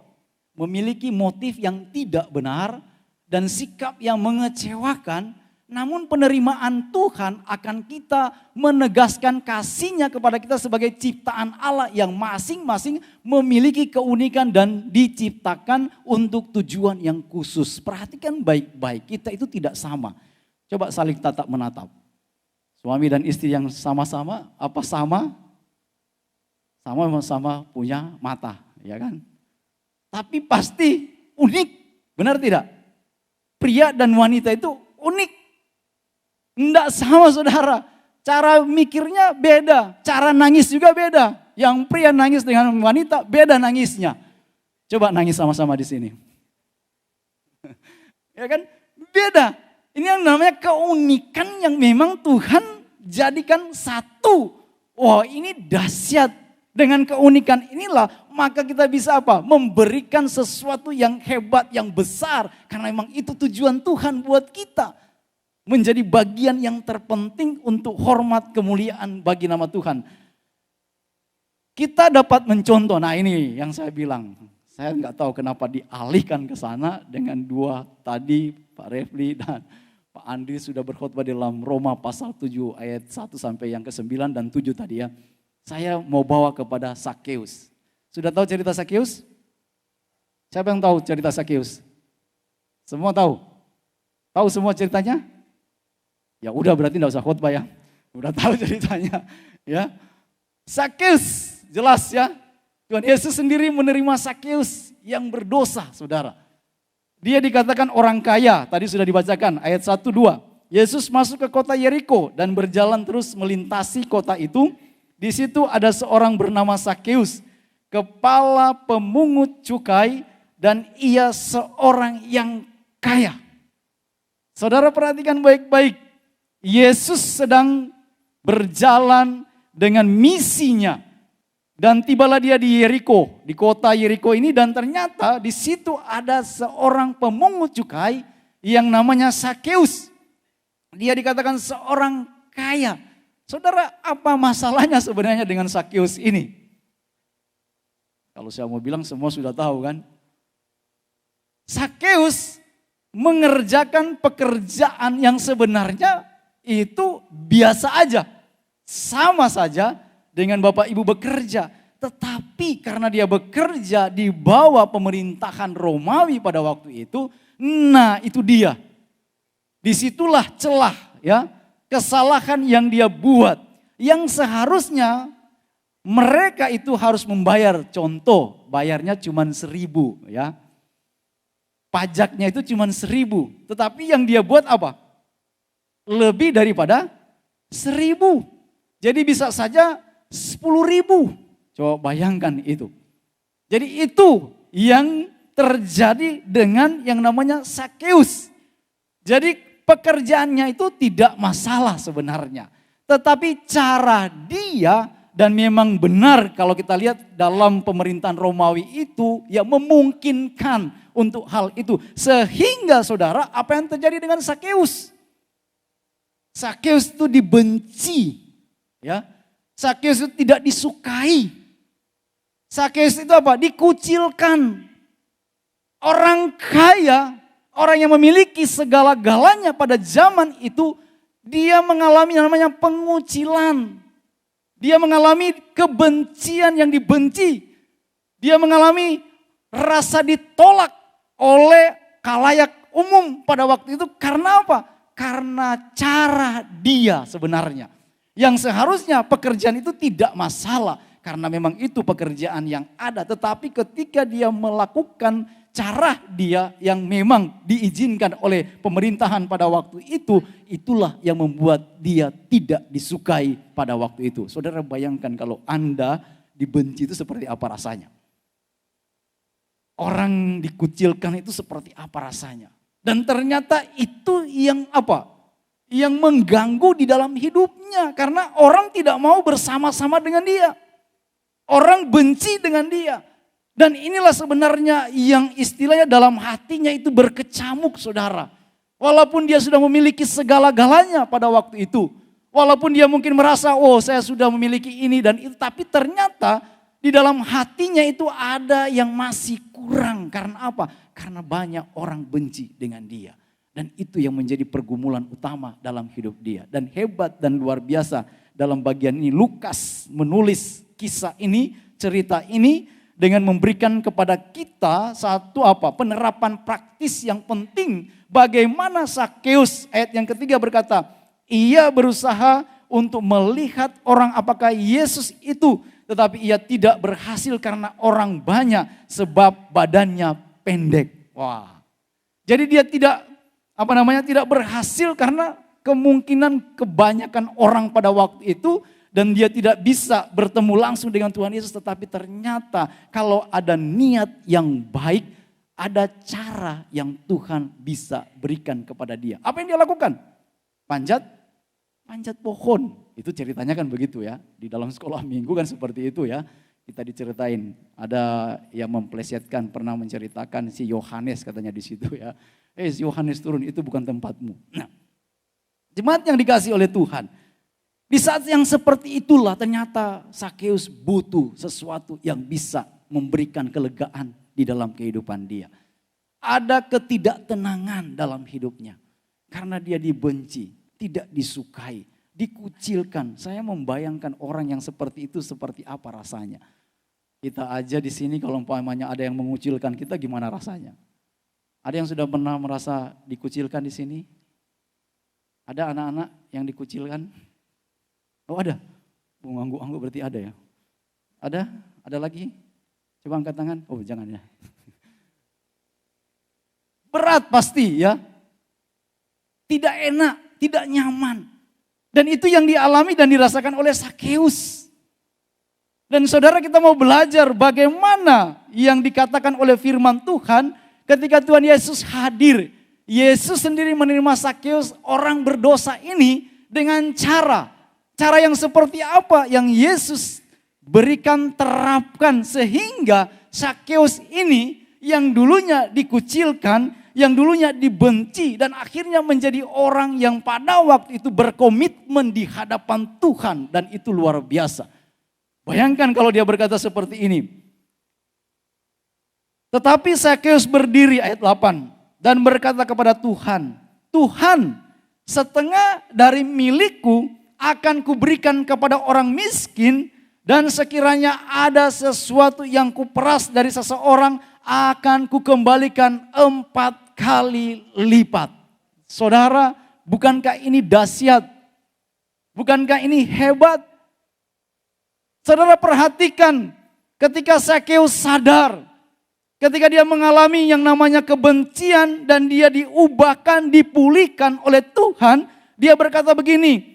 Memiliki motif yang tidak benar. Dan sikap yang mengecewakan. Namun penerimaan Tuhan akan kita menegaskan kasih-Nya kepada kita sebagai ciptaan Allah yang masing-masing memiliki keunikan dan diciptakan untuk tujuan yang khusus. Perhatikan baik-baik, kita itu tidak sama. Coba saling tatap menatap. Suami dan istri yang sama-sama, apa sama? Sama-sama punya mata, ya kan? Tapi pasti unik, benar tidak? Pria dan wanita itu unik. Tidak sama saudara, cara mikirnya beda, cara nangis juga beda. Yang pria nangis dengan wanita beda nangisnya. Coba nangis sama-sama di sini. Ya kan, beda. Ini yang namanya keunikan yang memang Tuhan jadikan satu. Wah, ini dahsyat. Dengan keunikan inilah maka kita bisa apa? Memberikan sesuatu yang hebat, yang besar. Karena memang itu tujuan Tuhan buat kita. Menjadi bagian yang terpenting untuk hormat kemuliaan bagi nama Tuhan. Kita dapat mencontoh, nah ini yang saya bilang. Saya nggak tahu kenapa dialihkan ke sana dengan dua tadi Pak Refli dan Pak Andri sudah berkhotbah dalam Roma pasal 7 ayat 1 sampai yang ke-9 dan 7 tadi ya. Saya mau bawa kepada Sakeus. Sudah tahu cerita Sakeus? Siapa yang tahu cerita Sakeus? Semua tahu? Tahu semua ceritanya? Ya udah berarti enggak usah khotbah ya. Udah tahu ceritanya ya. Sakeus jelas ya. Tuhan Yesus sendiri menerima Sakeus yang berdosa, Saudara. Dia dikatakan orang kaya, tadi sudah dibacakan ayat 1 2. Yesus masuk ke kota Yeriko dan berjalan terus melintasi kota itu. Di situ ada seorang bernama Sakeus, kepala pemungut cukai dan ia seorang yang kaya. Saudara perhatikan baik-baik. Yesus sedang berjalan dengan misinya dan tibalah dia di Yeriko, di kota Yeriko ini dan ternyata di situ ada seorang pemungut cukai yang namanya Sakeus. Dia dikatakan seorang kaya. Saudara, apa masalahnya sebenarnya dengan Sakeus ini? Kalau saya mau bilang semua sudah tahu kan? Sakeus mengerjakan pekerjaan yang sebenarnya itu biasa aja, sama saja dengan Bapak Ibu bekerja. Tetapi karena dia bekerja di bawah pemerintahan Romawi pada waktu itu, nah itu dia. Disitulah celah ya, kesalahan yang dia buat. Yang seharusnya mereka itu harus membayar, contoh bayarnya cuma 1.000 ya. Pajaknya itu cuma 1.000, tetapi yang dia buat apa? Lebih daripada 1.000. Jadi bisa saja 10.000. Coba bayangkan itu. Jadi itu yang terjadi dengan yang namanya Sakeus. Jadi pekerjaannya itu tidak masalah sebenarnya. Tetapi cara dia dan memang benar kalau kita lihat dalam pemerintahan Romawi itu ya memungkinkan untuk hal itu. Sehingga saudara apa yang terjadi dengan Sakeus? Sakeus itu dibenci, ya. Sakeus itu tidak disukai. Sakeus itu apa? Dikucilkan. Orang kaya, orang yang memiliki segala-galanya pada zaman itu, dia mengalami yang namanya pengucilan. Dia mengalami kebencian yang dibenci. Dia mengalami rasa ditolak oleh khalayak umum pada waktu itu. Karena apa? Karena cara dia sebenarnya. Yang seharusnya pekerjaan itu tidak masalah. Karena memang itu pekerjaan yang ada. Tetapi ketika dia melakukan cara dia yang memang diizinkan oleh pemerintahan pada waktu itu. Itulah yang membuat dia tidak disukai pada waktu itu. Saudara bayangkan kalau Anda dibenci itu seperti apa rasanya. Orang dikucilkan itu seperti apa rasanya. Dan ternyata itu yang apa? Yang mengganggu di dalam hidupnya. Karena orang tidak mau bersama-sama dengan dia. Orang benci dengan dia. Dan inilah sebenarnya yang istilahnya dalam hatinya itu berkecamuk, saudara. Walaupun dia sudah memiliki segala-galanya pada waktu itu. Walaupun dia mungkin merasa, oh saya sudah memiliki ini dan itu. Tapi ternyata di dalam hatinya itu ada yang masih kurang. Karena apa? Karena banyak orang benci dengan dia. Dan itu yang menjadi pergumulan utama dalam hidup dia. Dan hebat dan luar biasa dalam bagian ini Lukas menulis kisah ini, cerita ini dengan memberikan kepada kita satu penerapan praktis yang penting. Bagaimana Sakeus, ayat yang ketiga berkata, ia berusaha untuk melihat orang apakah Yesus itu, tetapi ia tidak berhasil karena orang banyak sebab badannya pendek. Wah. Jadi dia tidak berhasil karena kemungkinan kebanyakan orang pada waktu itu dan dia tidak bisa bertemu langsung dengan Tuhan Yesus. Tetapi ternyata kalau ada niat yang baik, ada cara yang Tuhan bisa berikan kepada dia. Apa yang dia lakukan? Panjat pohon. Itu ceritanya kan begitu ya. Di dalam sekolah minggu kan seperti itu ya. Kita diceritain, ada yang memplesetkan pernah menceritakan si Yohanes katanya di situ ya. Si Yohanes turun, itu bukan tempatmu. Nah, jemaat yang dikasih oleh Tuhan. Di saat yang seperti itulah ternyata Sakeus butuh sesuatu yang bisa memberikan kelegaan di dalam kehidupan dia. Ada ketidaktenangan dalam hidupnya. Karena dia dibenci, tidak disukai, dikucilkan. Saya membayangkan orang yang seperti itu seperti apa rasanya. Kita aja di sini kalau umpamanya ada yang mengucilkan kita, gimana rasanya? Ada yang sudah pernah merasa dikucilkan di sini? Ada anak-anak yang dikucilkan? Oh ada? Anggu berarti ada ya? Ada? Ada lagi? Coba angkat tangan. Oh jangan ya. Berat pasti ya. Tidak enak, tidak nyaman. Dan itu yang dialami dan dirasakan oleh Sakeus. Dan saudara, kita mau belajar bagaimana yang dikatakan oleh firman Tuhan ketika Tuhan Yesus hadir. Yesus sendiri menerima Sakeus, orang berdosa ini, dengan cara yang seperti apa yang Yesus berikan, terapkan sehingga Sakeus ini yang dulunya dikucilkan, yang dulunya dibenci dan akhirnya menjadi orang yang pada waktu itu berkomitmen di hadapan Tuhan, dan itu luar biasa. Bayangkan kalau dia berkata seperti ini. Tetapi Sakeus berdiri, ayat 8, dan berkata kepada Tuhan, Tuhan, setengah dari milikku akan kuberikan kepada orang miskin, dan sekiranya ada sesuatu yang kuperas dari seseorang akan kukembalikan 4 kali lipat. Saudara, bukankah ini dahsyat? Bukankah ini hebat? Saudara perhatikan ketika Sakeus sadar, ketika dia mengalami yang namanya kebencian dan dia diubahkan, dipulihkan oleh Tuhan, dia berkata begini,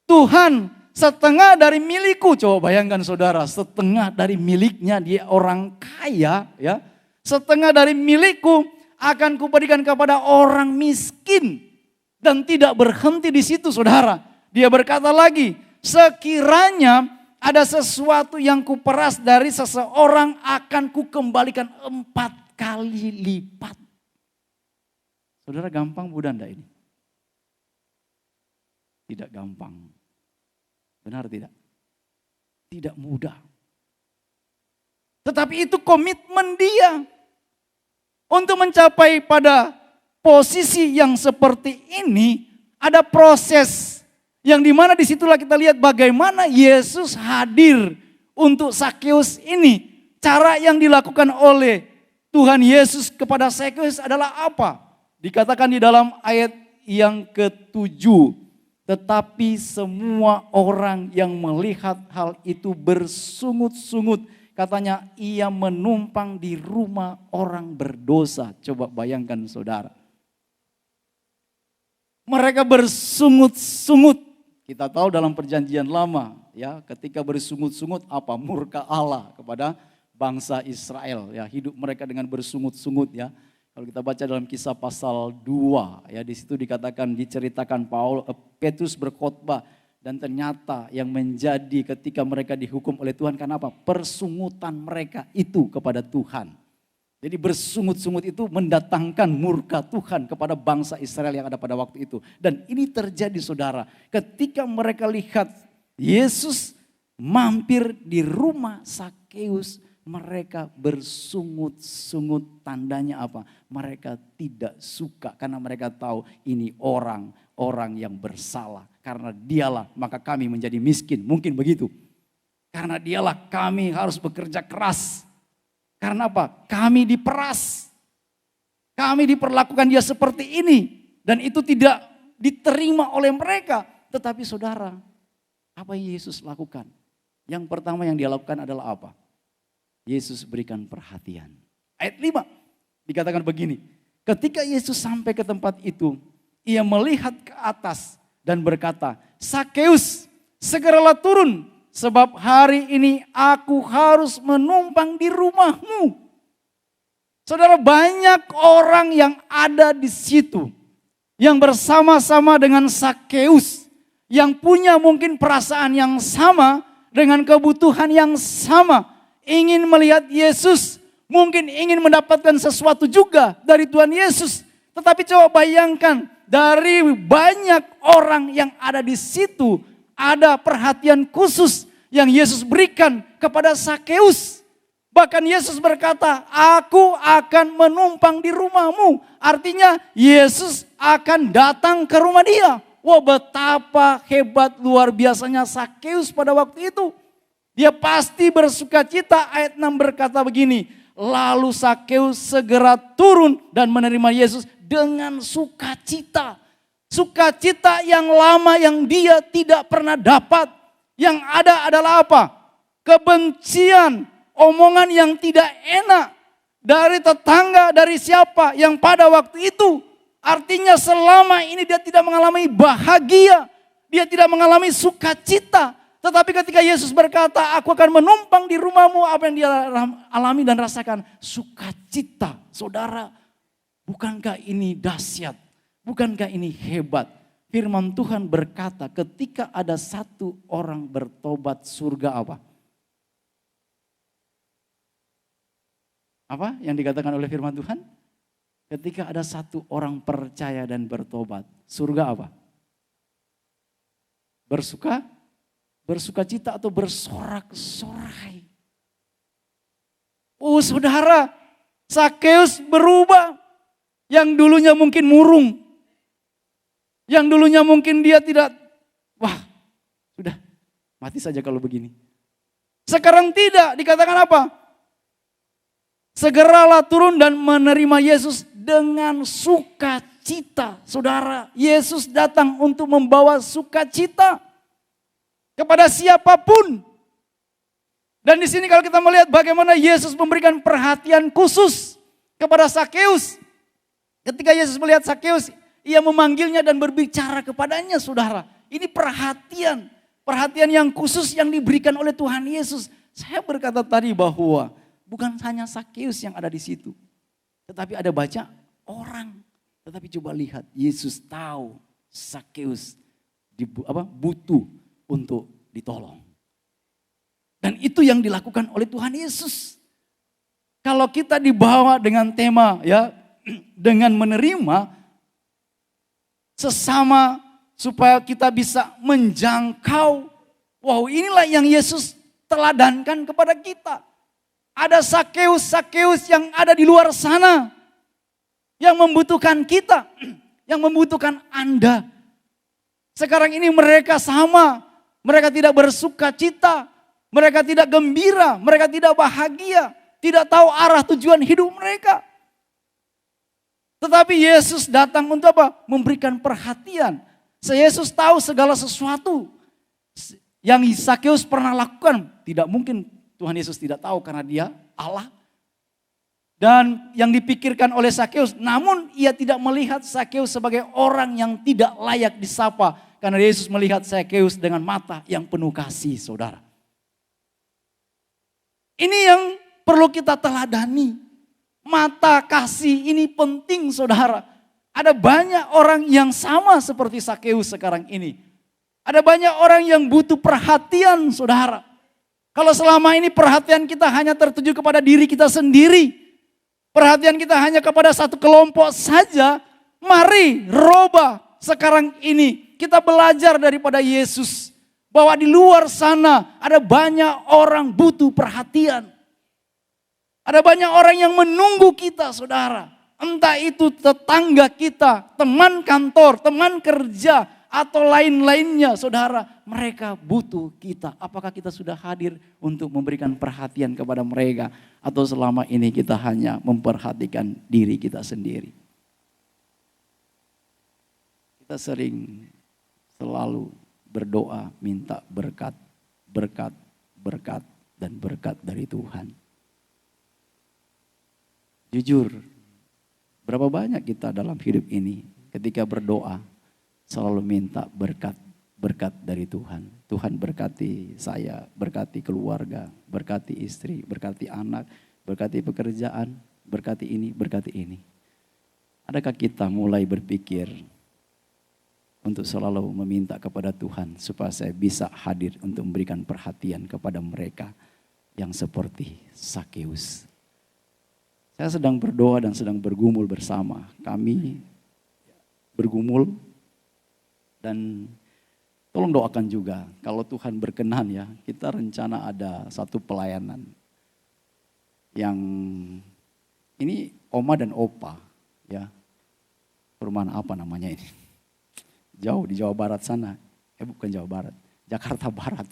Tuhan, setengah dari milikku. Coba bayangkan saudara, setengah dari miliknya, dia orang kaya ya. Setengah dari milikku akan kuberikan kepada orang miskin. Dan tidak berhenti di situ saudara. Dia berkata lagi, sekiranya ada sesuatu yang kuperas dari seseorang akan kukembalikan 4 kali lipat. Saudara, gampang mudah enggak ini? Tidak gampang. Benar tidak? Tidak mudah. Tetapi itu komitmen dia. Untuk mencapai pada posisi yang seperti ini, ada proses yang dimana disitulah kita lihat bagaimana Yesus hadir untuk Sakeus ini. Cara yang dilakukan oleh Tuhan Yesus kepada Sakeus adalah apa? Dikatakan di dalam ayat yang ke-7. Tetapi semua orang yang melihat hal itu bersungut-sungut. Katanya ia menumpang di rumah orang berdosa. Coba bayangkan saudara. Mereka bersungut-sungut. Kita tahu dalam perjanjian lama ya, ketika bersungut-sungut apa? Murka Allah kepada bangsa Israel ya, hidup mereka dengan bersungut-sungut ya. Kalau kita baca dalam Kisah pasal 2 ya, di situ dikatakan, diceritakan Petrus berkhotbah Dan ternyata yang menjadi ketika mereka dihukum oleh Tuhan karena apa? Persungutan mereka itu kepada Tuhan. Jadi bersungut-sungut itu mendatangkan murka Tuhan kepada bangsa Israel yang ada pada waktu itu. Dan ini terjadi saudara, ketika mereka lihat Yesus mampir di rumah Sakeus, mereka bersungut-sungut. Tandanya apa? Mereka tidak suka karena mereka tahu ini orang yang bersalah. Karena dialah maka kami menjadi miskin, mungkin begitu. Karena dialah kami harus bekerja keras. Karena apa? Kami diperas. Kami diperlakukan dia seperti ini. Dan itu tidak diterima oleh mereka. Tetapi saudara, apa yang Yesus lakukan? Yang pertama yang dia lakukan adalah apa? Yesus berikan perhatian. Ayat 5 dikatakan begini. Ketika Yesus sampai ke tempat itu, ia melihat ke atas dan berkata, Sakeus, segeralah turun. Sebab hari ini aku harus menumpang di rumahmu. Saudara, banyak orang yang ada di situ. Yang bersama-sama dengan Sakeus. Yang punya mungkin perasaan yang sama. Dengan kebutuhan yang sama. Ingin melihat Yesus. Mungkin ingin mendapatkan sesuatu juga dari Tuhan Yesus. Tetapi coba bayangkan. Dari banyak orang yang ada di situ. Ada perhatian khusus yang Yesus berikan kepada Sakeus. Bahkan Yesus berkata, aku akan menumpang di rumahmu. Artinya Yesus akan datang ke rumah dia. Wah, betapa hebat luar biasanya Sakeus pada waktu itu. Dia pasti bersuka cita. Ayat 6 berkata begini. Lalu Sakeus segera turun dan menerima Yesus dengan sukacita. Sukacita yang lama yang dia tidak pernah dapat. Yang ada adalah apa? Kebencian, omongan yang tidak enak dari tetangga, dari siapa yang pada waktu itu. Artinya selama ini dia tidak mengalami bahagia, dia tidak mengalami sukacita. Tetapi ketika Yesus berkata, aku akan menumpang di rumahmu, apa yang dia alami dan rasakan? Sukacita. Saudara, bukankah ini dahsyat? Bukankah ini hebat? Firman Tuhan berkata ketika ada satu orang bertobat, surga apa? Apa yang dikatakan oleh firman Tuhan? Ketika ada satu orang percaya dan bertobat, surga apa? Bersukacita atau bersorak-sorai. Oh saudara, Sakeus berubah. Yang dulunya mungkin murung. Yang dulunya mungkin dia tidak, wah sudah mati saja kalau begini. Sekarang tidak, dikatakan apa? Segeralah turun dan menerima Yesus dengan sukacita. Saudara, Yesus datang untuk membawa sukacita kepada siapapun. Dan di sini kalau kita melihat bagaimana Yesus memberikan perhatian khusus kepada Sakeus. Ketika Yesus melihat Sakeus, ia memanggilnya dan berbicara kepadanya, saudara. Ini perhatian. Perhatian yang khusus yang diberikan oleh Tuhan Yesus. Saya berkata tadi bahwa bukan hanya Sakeus yang ada di situ. Tetapi ada banyak orang. Tetapi coba lihat, Yesus tahu Sakeus butuh untuk ditolong. Dan itu yang dilakukan oleh Tuhan Yesus. Kalau kita dibawa dengan tema ya, dengan menerima sesama supaya kita bisa menjangkau. Wow, inilah yang Yesus teladankan kepada kita. Ada Sakeus yang ada di luar sana. Yang membutuhkan kita. Yang membutuhkan Anda. Sekarang ini mereka sama. Mereka tidak bersuka cita. Mereka tidak gembira. Mereka tidak bahagia. Tidak tahu arah tujuan hidup mereka. Tetapi Yesus datang untuk apa? Memberikan perhatian. Yesus tahu segala sesuatu yang Sakeus pernah lakukan. Tidak mungkin Tuhan Yesus tidak tahu karena dia Allah. Dan yang dipikirkan oleh Sakeus, namun ia tidak melihat Sakeus sebagai orang yang tidak layak disapa. Karena Yesus melihat Sakeus dengan mata yang penuh kasih, saudara. Ini yang perlu kita teladani. Mata kasih ini penting, saudara. Ada banyak orang yang sama seperti Sakeus sekarang ini. Ada banyak orang yang butuh perhatian, saudara. Kalau selama ini perhatian kita hanya tertuju kepada diri kita sendiri, perhatian kita hanya kepada satu kelompok saja, mari rubah sekarang ini. Kita belajar daripada Yesus, bahwa di luar sana ada banyak orang butuh perhatian. Ada banyak orang yang menunggu kita, saudara. Entah itu tetangga kita, teman kantor, teman kerja, atau lain-lainnya, saudara. Mereka butuh kita. Apakah kita sudah hadir untuk memberikan perhatian kepada mereka? Atau selama ini kita hanya memperhatikan diri kita sendiri? Kita sering selalu berdoa, minta berkat, berkat, berkat, dan berkat dari Tuhan. Jujur, berapa banyak kita dalam hidup ini ketika berdoa selalu minta berkat, berkat dari Tuhan. Tuhan berkati saya, berkati keluarga, berkati istri, berkati anak, berkati pekerjaan, berkati ini, berkati ini. Adakah kita mulai berpikir untuk selalu meminta kepada Tuhan supaya saya bisa hadir untuk memberikan perhatian kepada mereka yang seperti Sakeus? Saya sedang berdoa dan sedang bergumul bersama. Kami bergumul dan tolong doakan juga kalau Tuhan berkenan ya, kita rencana ada satu pelayanan yang ini oma dan opa ya. Perumahan apa namanya ini? Jauh di Jawa Barat sana. Bukan Jawa Barat, Jakarta Barat.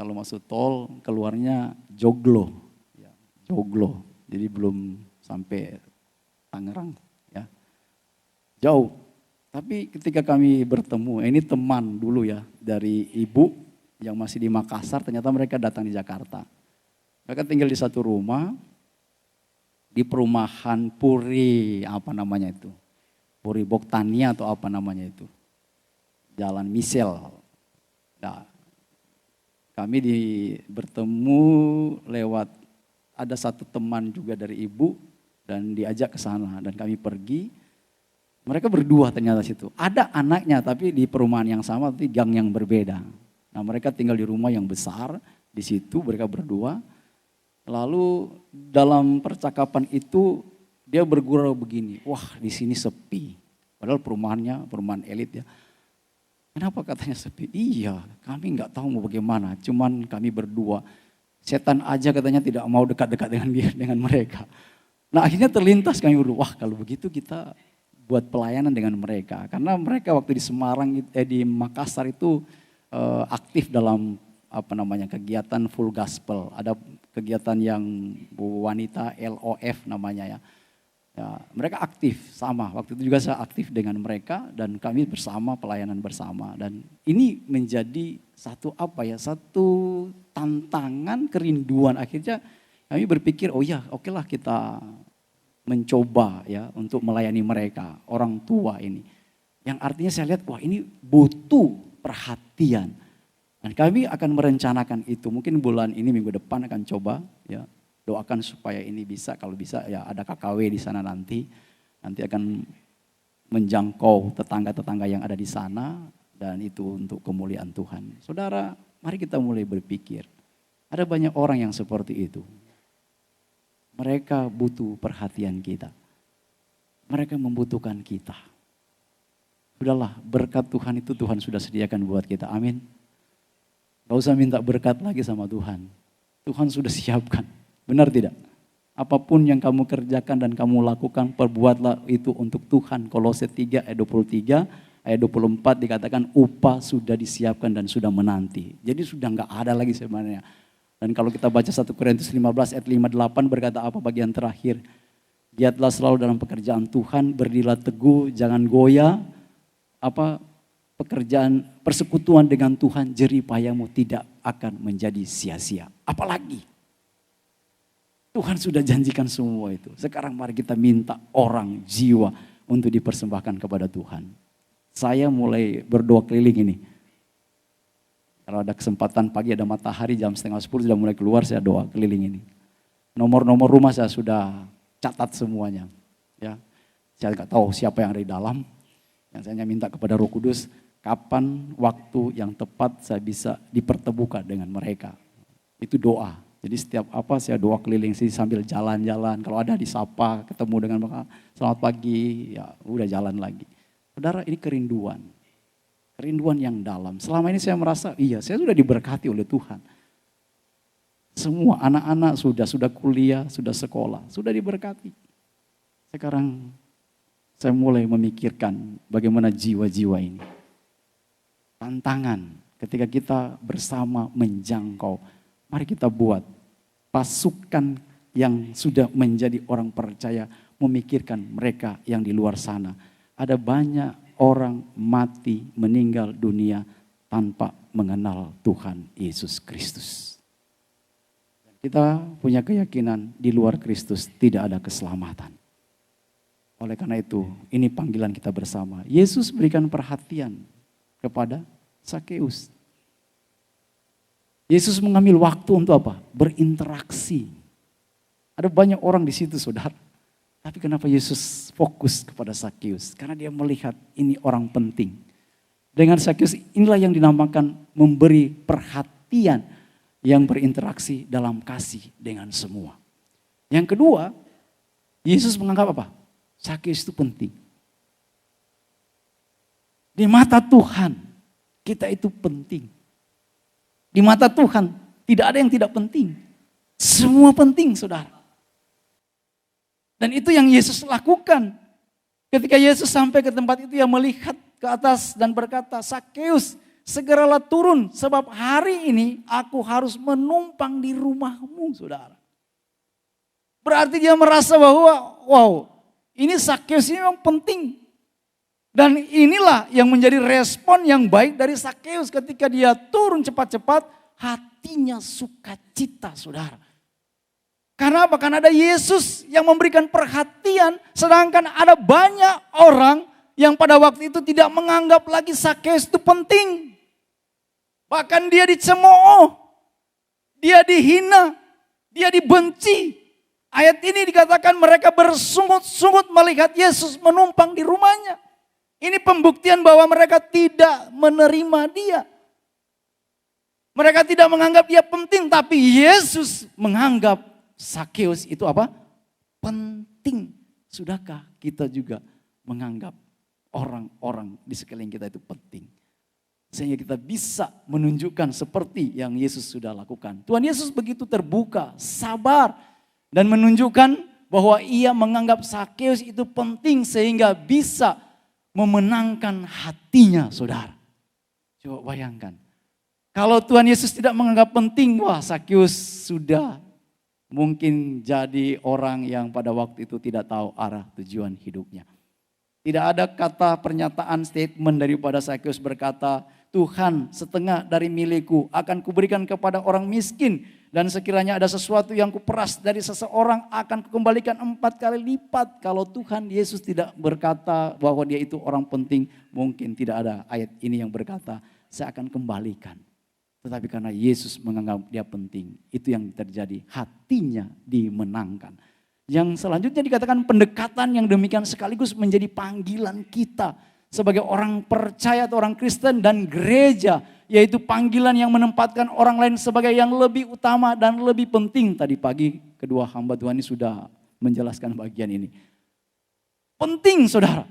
Kalau masuk tol keluarnya Joglo. Joglo, jadi belum sampai Tangerang ya. Jauh. Tapi ketika kami bertemu, ini teman dulu ya dari ibu yang masih di Makassar, ternyata mereka datang di Jakarta. Mereka tinggal di satu rumah, di perumahan Puri, apa namanya itu? Puri Boktania atau apa namanya itu? Jalan Misel. Nah, kami bertemu lewat ada satu teman juga dari ibu dan diajak ke sana dan kami pergi. Mereka berdua ternyata situ. Ada anaknya tapi di perumahan yang sama tapi gang yang berbeda. Nah, mereka tinggal di rumah yang besar, di situ mereka berdua. Lalu dalam percakapan itu dia bergurau begini, wah di sini sepi. Padahal perumahannya perumahan elit ya. Kenapa katanya sepi? Iya, kami nggak tahu mau bagaimana. Cuman kami berdua. Setan aja katanya tidak mau dekat-dekat dengan mereka. Nah akhirnya terlintas kami berdua, wah kalau begitu kita buat pelayanan dengan mereka. Karena mereka waktu di Semarang, di Makassar itu aktif dalam kegiatan full gospel. Ada kegiatan yang wanita LOF namanya ya. Ya, mereka aktif sama, waktu itu juga saya aktif dengan mereka dan kami bersama pelayanan bersama dan ini menjadi satu satu tantangan kerinduan. Akhirnya kami berpikir oh ya oke lah kita mencoba ya untuk melayani mereka orang tua ini yang artinya saya lihat wah ini butuh perhatian dan kami akan merencanakan itu mungkin bulan ini minggu depan akan coba ya. Doakan supaya ini bisa, kalau bisa ya ada KKW di sana nanti akan menjangkau tetangga-tetangga yang ada di sana dan itu untuk kemuliaan Tuhan. Saudara, mari kita mulai berpikir. Ada banyak orang yang seperti itu. Mereka butuh perhatian kita. Mereka membutuhkan kita. Sudahlah, berkat Tuhan itu Tuhan sudah sediakan buat kita. Amin. Gak usah minta berkat lagi sama Tuhan. Tuhan sudah siapkan. Benar tidak? Apapun yang kamu kerjakan dan kamu lakukan, perbuatlah itu untuk Tuhan. Kolose 3 ayat 23, ayat 24 dikatakan upah sudah disiapkan dan sudah menanti. Jadi sudah enggak ada lagi sebenarnya. Dan kalau kita baca 1 Korintus 15 ayat 58 berkata apa bagian terakhir? Giatlah selalu dalam pekerjaan Tuhan, berdirilah teguh, jangan goyah. Pekerjaan persekutuan dengan Tuhan, jerih payahmu tidak akan menjadi sia-sia. Apalagi Tuhan sudah janjikan semua itu. Sekarang mari kita minta orang jiwa untuk dipersembahkan kepada Tuhan. Saya mulai berdoa keliling ini. Kalau ada kesempatan pagi ada matahari jam 9:30 sudah mulai keluar saya doa keliling ini. Nomor-nomor rumah saya sudah catat semuanya. Ya, saya nggak tahu siapa yang ada di dalam. Yang saya hanya minta kepada Roh Kudus, kapan waktu yang tepat saya bisa dipertemukan dengan mereka. Itu doa. Jadi setiap saya doa keliling sih sambil jalan-jalan. Kalau ada disapa, ketemu dengan mereka, selamat pagi, ya udah jalan lagi. Saudara, ini kerinduan. Kerinduan yang dalam. Selama ini saya merasa, iya saya sudah diberkati oleh Tuhan. Semua anak-anak sudah kuliah, sudah sekolah, sudah diberkati. Sekarang saya mulai memikirkan bagaimana jiwa-jiwa ini. Tantangan ketika kita bersama menjangkau. Mari kita buat pasukan yang sudah menjadi orang percaya, memikirkan mereka yang di luar sana. Ada banyak orang mati, meninggal dunia tanpa mengenal Tuhan Yesus Kristus. Kita punya keyakinan di luar Kristus tidak ada keselamatan. Oleh karena itu, ini panggilan kita bersama. Yesus berikan perhatian kepada Sakeus. Yesus mengambil waktu untuk apa? Berinteraksi. Ada banyak orang di situ, saudara. Tapi kenapa Yesus fokus kepada Sakeus? Karena dia melihat ini orang penting. Dengan Sakeus inilah yang dinamakan memberi perhatian yang berinteraksi dalam kasih dengan semua. Yang kedua, Yesus menganggap apa? Sakeus itu penting. Di mata Tuhan, kita itu penting. Di mata Tuhan, tidak ada yang tidak penting. Semua penting, saudara. Dan itu yang Yesus lakukan. Ketika Yesus sampai ke tempat itu, ia melihat ke atas dan berkata, Sakeus, segeralah turun sebab hari ini aku harus menumpang di rumahmu, saudara. Berarti dia merasa bahwa, wow, ini Sakeus ini memang penting. Dan inilah yang menjadi respon yang baik dari Sakeus ketika dia turun cepat-cepat, hatinya sukacita, saudara. Karena apa? Karena ada Yesus yang memberikan perhatian, sedangkan ada banyak orang yang pada waktu itu tidak menganggap lagi Sakeus itu penting. Bahkan dia dicemooh, dia dihina, dia dibenci. Ayat ini dikatakan mereka bersungut-sungut melihat Yesus menumpang di rumahnya. Ini pembuktian bahwa mereka tidak menerima dia. Mereka tidak menganggap dia penting, tapi Yesus menganggap Sakeus itu apa? Penting. Sudahkah kita juga menganggap orang-orang di sekeliling kita itu penting? Sehingga kita bisa menunjukkan seperti yang Yesus sudah lakukan. Tuhan Yesus begitu terbuka, sabar, dan menunjukkan bahwa ia menganggap Sakeus itu penting sehingga bisa memenangkan hatinya, saudara. Coba bayangkan. Kalau Tuhan Yesus tidak menganggap penting, wah Sakeus sudah mungkin jadi orang yang pada waktu itu tidak tahu arah tujuan hidupnya. Tidak ada kata pernyataan statement daripada Sakeus berkata, Tuhan, setengah dari milikku akan kuberikan kepada orang miskin. Dan sekiranya ada sesuatu yang kuperas dari seseorang akan kukembalikan 4 kali lipat. Kalau Tuhan Yesus tidak berkata bahwa dia itu orang penting, mungkin tidak ada ayat ini yang berkata, saya akan kembalikan. Tetapi karena Yesus menganggap dia penting, itu yang terjadi, hatinya dimenangkan. Yang selanjutnya dikatakan pendekatan yang demikian sekaligus menjadi panggilan kita sebagai orang percaya atau orang Kristen dan gereja, yaitu panggilan yang menempatkan orang lain sebagai yang lebih utama dan lebih penting. Tadi pagi kedua hamba Tuhan ini sudah menjelaskan bagian ini. Penting, saudara.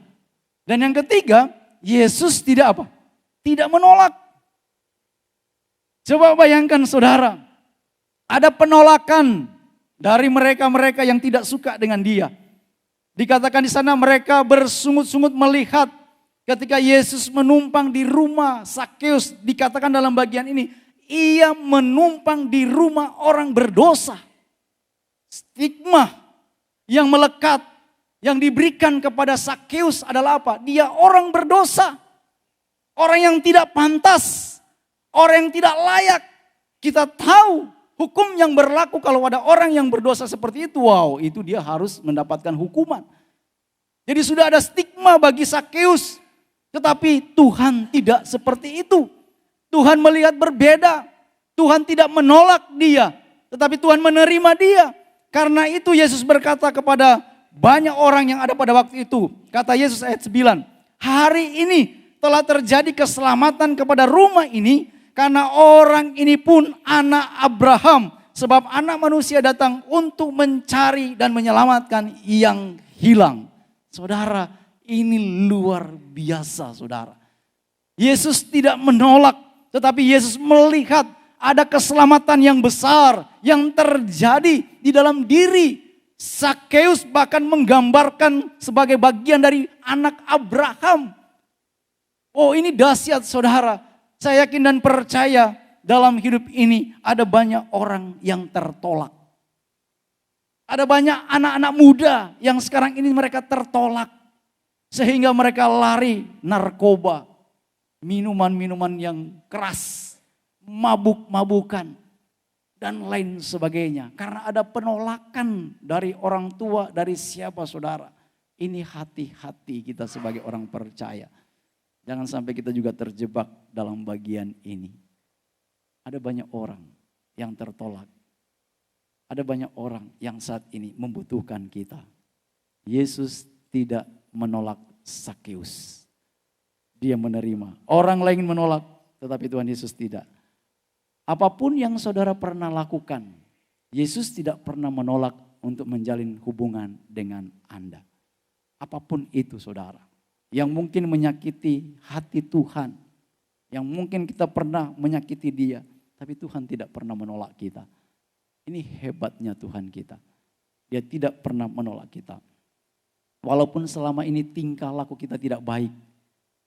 Dan yang ketiga, Yesus tidak apa? Tidak menolak. Coba bayangkan, saudara, ada penolakan dari mereka-mereka yang tidak suka dengan dia. Dikatakan di sana mereka bersungut-sungut melihat ketika Yesus menumpang di rumah Sakeus. Dikatakan dalam bagian ini, ia menumpang di rumah orang berdosa. Stigma yang melekat, yang diberikan kepada Sakeus adalah apa? Dia orang berdosa. Orang yang tidak pantas. Orang yang tidak layak. Kita tahu hukum yang berlaku kalau ada orang yang berdosa seperti itu. Wow, itu dia harus mendapatkan hukuman. Jadi sudah ada stigma bagi Sakeus. Tetapi Tuhan tidak seperti itu. Tuhan melihat berbeda. Tuhan tidak menolak dia. Tetapi Tuhan menerima dia. Karena itu Yesus berkata kepada banyak orang yang ada pada waktu itu. Kata Yesus ayat 9. Hari ini telah terjadi keselamatan kepada rumah ini karena orang ini pun anak Abraham. Sebab anak manusia datang untuk mencari dan menyelamatkan yang hilang. Saudara, ini luar biasa saudara. Yesus tidak menolak, tetapi Yesus melihat ada keselamatan yang besar yang terjadi di dalam diri Sakeus, bahkan menggambarkan sebagai bagian dari anak Abraham. Oh, ini dahsyat saudara. Saya yakin dan percaya dalam hidup ini ada banyak orang yang tertolak. Ada banyak anak-anak muda yang sekarang ini mereka tertolak. Sehingga mereka lari narkoba, minuman-minuman yang keras, mabuk-mabukan, dan lain sebagainya. Karena ada penolakan dari orang tua, dari siapa saudara. Ini hati-hati kita sebagai orang percaya. Jangan sampai kita juga terjebak dalam bagian ini. Ada banyak orang yang tertolak. Ada banyak orang yang saat ini membutuhkan kita. Yesus tidak menolak Sakeus. Dia menerima. Orang lain menolak, tetapi Tuhan Yesus tidak. Apapun yang saudara pernah lakukan, Yesus tidak pernah menolak untuk menjalin hubungan dengan Anda. Apapun itu saudara, yang mungkin menyakiti hati Tuhan, yang mungkin kita pernah menyakiti dia, tapi Tuhan tidak pernah menolak kita. Ini hebatnya Tuhan kita. Dia tidak pernah menolak kita. Walaupun selama ini tingkah laku kita tidak baik,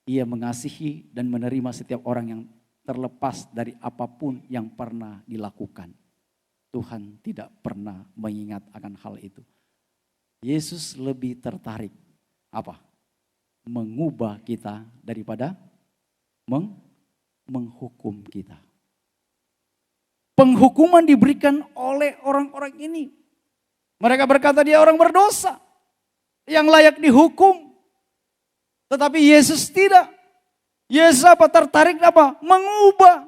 Ia mengasihi dan menerima setiap orang yang terlepas dari apapun yang pernah dilakukan. Tuhan tidak pernah mengingat akan hal itu. Yesus lebih tertarik apa? Mengubah kita daripada menghukum kita. Penghukuman diberikan oleh orang-orang ini. Mereka berkata dia orang berdosa yang layak dihukum. Tetapi Yesus tidak. Yesus apa? Tertarik apa? Mengubah.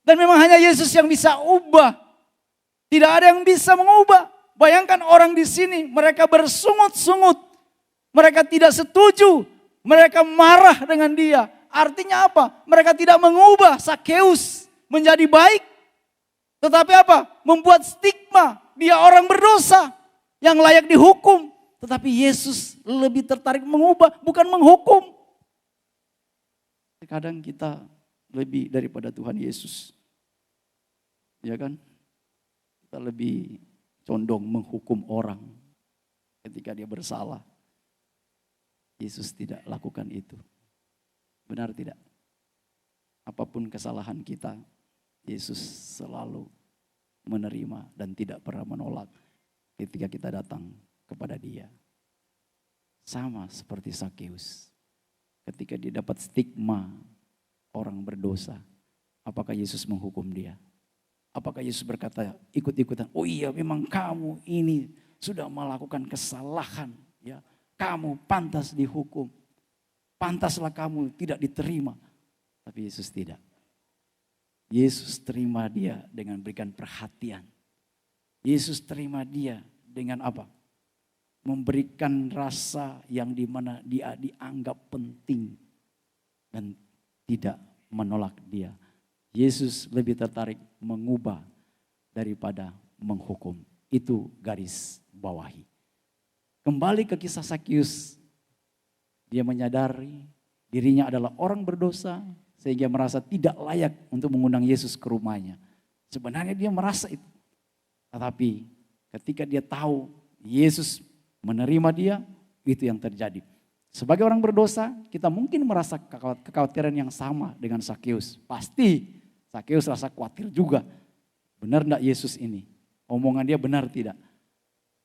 Dan memang hanya Yesus yang bisa ubah. Tidak ada yang bisa mengubah. Bayangkan orang di sini, mereka bersungut-sungut. Mereka tidak setuju. Mereka marah dengan dia. Artinya apa? Mereka tidak mengubah Sakeus menjadi baik. Tetapi apa? Membuat stigma. Dia orang berdosa yang layak dihukum. Tetapi Yesus lebih tertarik mengubah, bukan menghukum. Kadang kita lebih daripada Tuhan Yesus. Ya kan? Kita lebih condong menghukum orang ketika dia bersalah. Yesus tidak lakukan itu. Benar tidak? Apapun kesalahan kita, Yesus selalu menerima dan tidak pernah menolak ketika kita datang kepada Dia. Sama seperti Sakeus. Ketika dia dapat stigma orang berdosa, apakah Yesus menghukum dia? Apakah Yesus berkata ikut-ikutan, oh iya memang kamu ini sudah melakukan kesalahan, ya, kamu pantas dihukum, pantaslah kamu tidak diterima. Tapi Yesus tidak. Yesus terima dia dengan berikan perhatian. Yesus terima dia dengan apa? Memberikan rasa yang dimana dia dianggap penting dan tidak menolak dia. Yesus lebih tertarik mengubah daripada menghukum. Itu garis bawahi. Kembali ke kisah Sakeus. Dia menyadari dirinya adalah orang berdosa sehingga merasa tidak layak untuk mengundang Yesus ke rumahnya. Sebenarnya dia merasa itu. Tetapi ketika dia tahu Yesus menerima dia, itu yang terjadi. Sebagai orang berdosa, kita mungkin merasa kekhawatiran yang sama dengan Sakeus. Pasti Sakeus rasa khawatir juga. Benar enggak Yesus ini? Omongan dia benar tidak?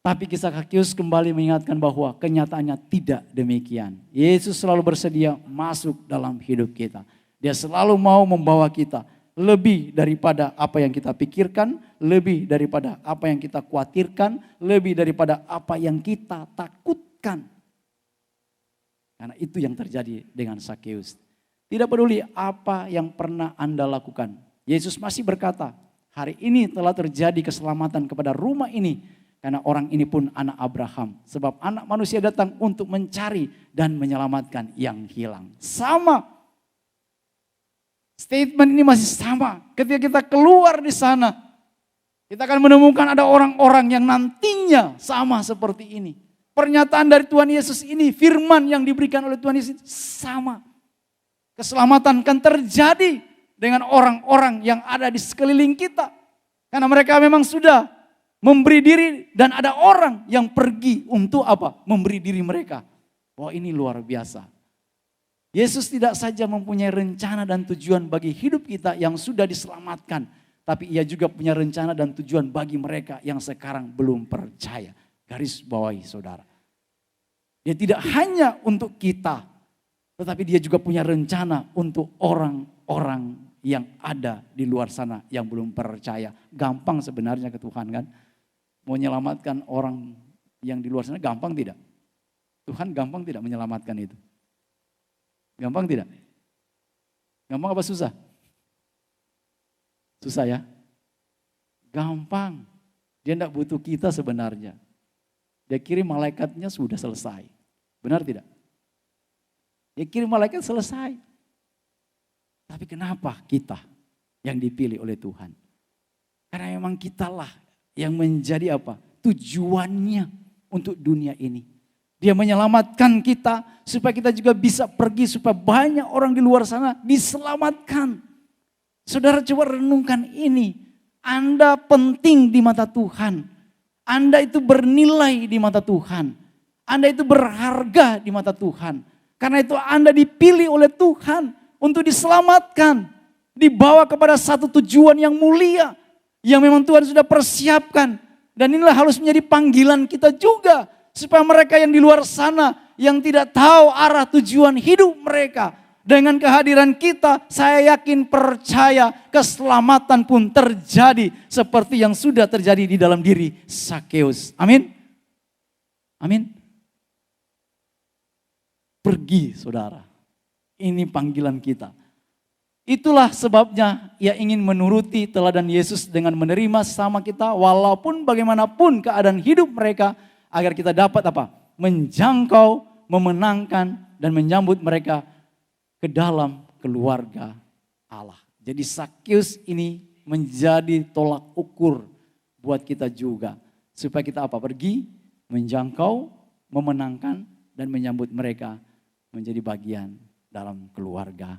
Tapi kisah Sakeus kembali mengingatkan bahwa kenyataannya tidak demikian. Yesus selalu bersedia masuk dalam hidup kita. Dia selalu mau membawa kita lebih daripada apa yang kita pikirkan, lebih daripada apa yang kita khawatirkan, lebih daripada apa yang kita takutkan. Karena itu yang terjadi dengan Sakeus. Tidak peduli apa yang pernah Anda lakukan. Yesus masih berkata, hari ini telah terjadi keselamatan kepada rumah ini. Karena orang ini pun anak Abraham. Sebab anak manusia datang untuk mencari dan menyelamatkan yang hilang. Sama. Statement ini masih sama. Ketika kita keluar di sana, kita akan menemukan ada orang-orang yang nantinya sama seperti ini. Pernyataan dari Tuhan Yesus ini, firman yang diberikan oleh Tuhan Yesus sama. Keselamatan akan terjadi dengan orang-orang yang ada di sekeliling kita. Karena mereka memang sudah memberi diri dan ada orang yang pergi untuk apa? Memberi diri mereka. Wah, ini luar biasa. Yesus tidak saja mempunyai rencana dan tujuan bagi hidup kita yang sudah diselamatkan. Tapi ia juga punya rencana dan tujuan bagi mereka yang sekarang belum percaya. Garis bawahi saudara. Dia tidak hanya untuk kita. Tetapi dia juga punya rencana untuk orang-orang yang ada di luar sana yang belum percaya. Gampang sebenarnya ke Tuhan kan. Mau menyelamatkan orang yang di luar sana gampang tidak? Tuhan gampang tidak menyelamatkan itu? Gampang tidak? Gampang apa susah? Susah ya? Gampang. Dia tidak butuh kita sebenarnya. Dia kirim malaikatnya sudah selesai. Benar tidak? Dia kirim malaikat selesai. Tapi kenapa kita yang dipilih oleh Tuhan? Karena memang kitalah yang menjadi apa? Tujuannya untuk dunia ini. Dia menyelamatkan kita supaya kita juga bisa pergi supaya banyak orang di luar sana diselamatkan. Saudara coba renungkan ini. Anda penting di mata Tuhan. Anda itu bernilai di mata Tuhan. Anda itu berharga di mata Tuhan. Karena itu Anda dipilih oleh Tuhan untuk diselamatkan. Dibawa kepada satu tujuan yang mulia. Yang memang Tuhan sudah persiapkan. Dan inilah harus menjadi panggilan kita juga. Supaya mereka yang di luar sana yang tidak tahu arah tujuan hidup mereka. Dengan kehadiran kita saya yakin percaya keselamatan pun terjadi. Seperti yang sudah terjadi di dalam diri Sakeus. Amin. Amin. Pergi saudara. Ini panggilan kita. Itulah sebabnya ia ingin menuruti teladan Yesus dengan menerima sama kita. Walaupun bagaimanapun keadaan hidup mereka. Agar kita dapat apa? Menjangkau, memenangkan, dan menyambut mereka ke dalam keluarga Allah. Jadi Sakeus ini menjadi tolak ukur buat kita juga. Supaya kita apa? Pergi, menjangkau, memenangkan, dan menyambut mereka menjadi bagian dalam keluarga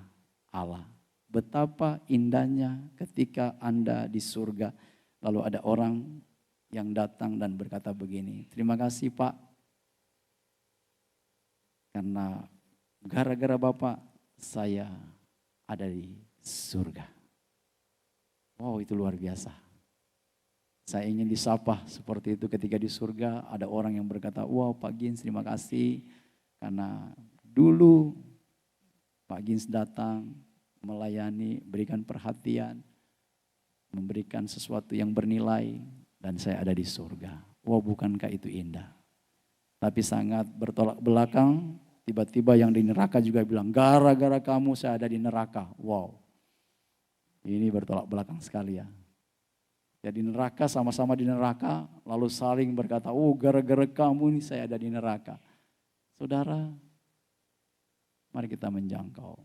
Allah. Betapa indahnya ketika Anda di surga. Lalu ada orang yang datang dan berkata begini, terima kasih Pak, karena gara-gara Bapak saya ada di surga. Wow, itu luar biasa. Saya ingin disapa seperti itu ketika di surga ada orang yang berkata, wow Pak Gins terima kasih karena dulu Pak Gins datang melayani, berikan perhatian, memberikan sesuatu yang bernilai, dan saya ada di surga. Wah, bukankah itu indah? Tapi sangat bertolak belakang, tiba-tiba yang di neraka juga bilang, gara-gara kamu saya ada di neraka. Wow, ini bertolak belakang sekali ya. Jadi neraka sama-sama di neraka, lalu saling berkata, oh gara-gara kamu ini saya ada di neraka. Saudara, mari kita menjangkau,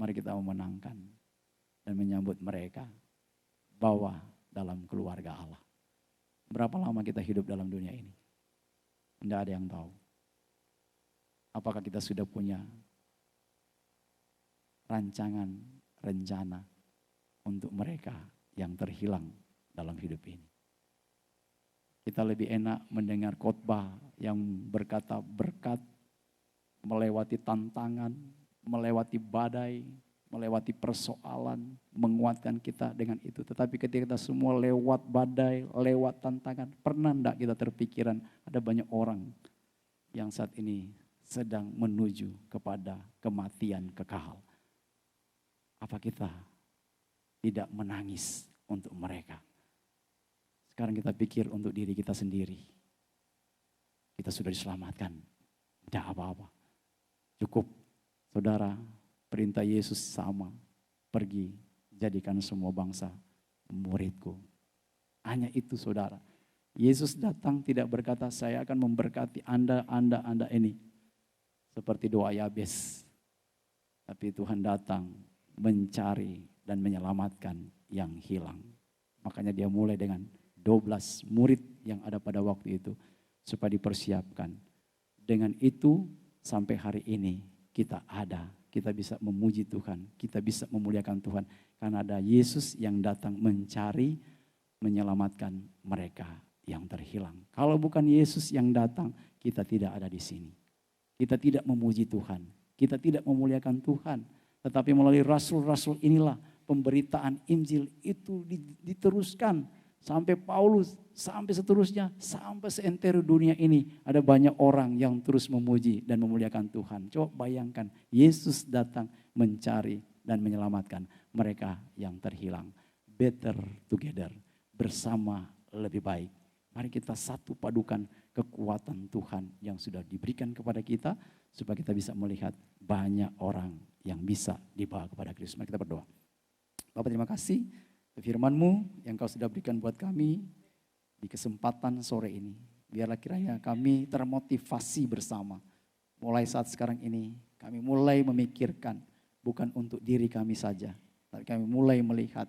mari kita memenangkan dan menyambut mereka. Bawa dalam keluarga Allah. Berapa lama kita hidup dalam dunia ini? Tidak ada yang tahu. Apakah kita sudah punya rancangan, rencana untuk mereka yang terhilang dalam hidup ini? Kita lebih enak mendengar khotbah yang berkata berkat, melewati tantangan, melewati badai, melewati persoalan, menguatkan kita dengan itu. Tetapi ketika kita semua lewat badai, lewat tantangan, pernah enggak kita terpikiran ada banyak orang yang saat ini sedang menuju kepada kematian kekal. Apa kita tidak menangis untuk mereka? Sekarang kita pikir untuk diri kita sendiri. Kita sudah diselamatkan, tidak apa-apa. Cukup, saudara. Perintah Yesus sama, pergi jadikan semua bangsa muridku. Hanya itu saudara. Yesus datang tidak berkata, saya akan memberkati Anda ini. Seperti doa Yabes. Tapi Tuhan datang mencari dan menyelamatkan yang hilang. Makanya dia mulai dengan 12 murid yang ada pada waktu itu. Supaya dipersiapkan. Dengan itu sampai hari ini kita ada. Kita bisa memuji Tuhan, kita bisa memuliakan Tuhan. Karena ada Yesus yang datang mencari, menyelamatkan mereka yang terhilang. Kalau bukan Yesus yang datang, kita tidak ada di sini. Kita tidak memuji Tuhan, kita tidak memuliakan Tuhan. Tetapi melalui rasul-rasul inilah pemberitaan Injil itu diteruskan. Sampai Paulus, sampai seterusnya, sampai seantero dunia ini. Ada banyak orang yang terus memuji dan memuliakan Tuhan. Coba bayangkan, Yesus datang mencari dan menyelamatkan mereka yang terhilang. Better together, bersama lebih baik. Mari kita satu padukan kekuatan Tuhan yang sudah diberikan kepada kita. Supaya kita bisa melihat banyak orang yang bisa dibawa kepada Kristus. Mari kita berdoa. Bapak, terima kasih. Firman-Mu yang Kau sudah berikan buat kami di kesempatan sore ini. Biarlah kiranya kami termotivasi bersama. Mulai saat sekarang ini kami mulai memikirkan bukan untuk diri kami saja. Tapi kami mulai melihat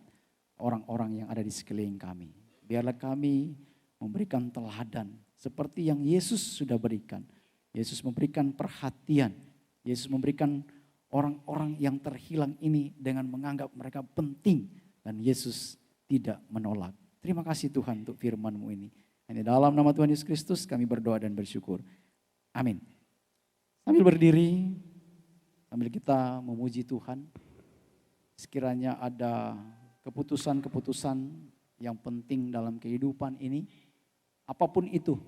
orang-orang yang ada di sekeliling kami. Biarlah kami memberikan teladan seperti yang Yesus sudah berikan. Yesus memberikan perhatian. Yesus memberikan orang-orang yang terhilang ini dengan menganggap mereka penting. Dan Yesus tidak menolak. Terima kasih Tuhan untuk firman-Mu ini. Hanya dalam nama Tuhan Yesus Kristus kami berdoa dan bersyukur. Amin. Sambil berdiri, sambil kita memuji Tuhan. Sekiranya ada keputusan-keputusan yang penting dalam kehidupan ini. Apapun itu.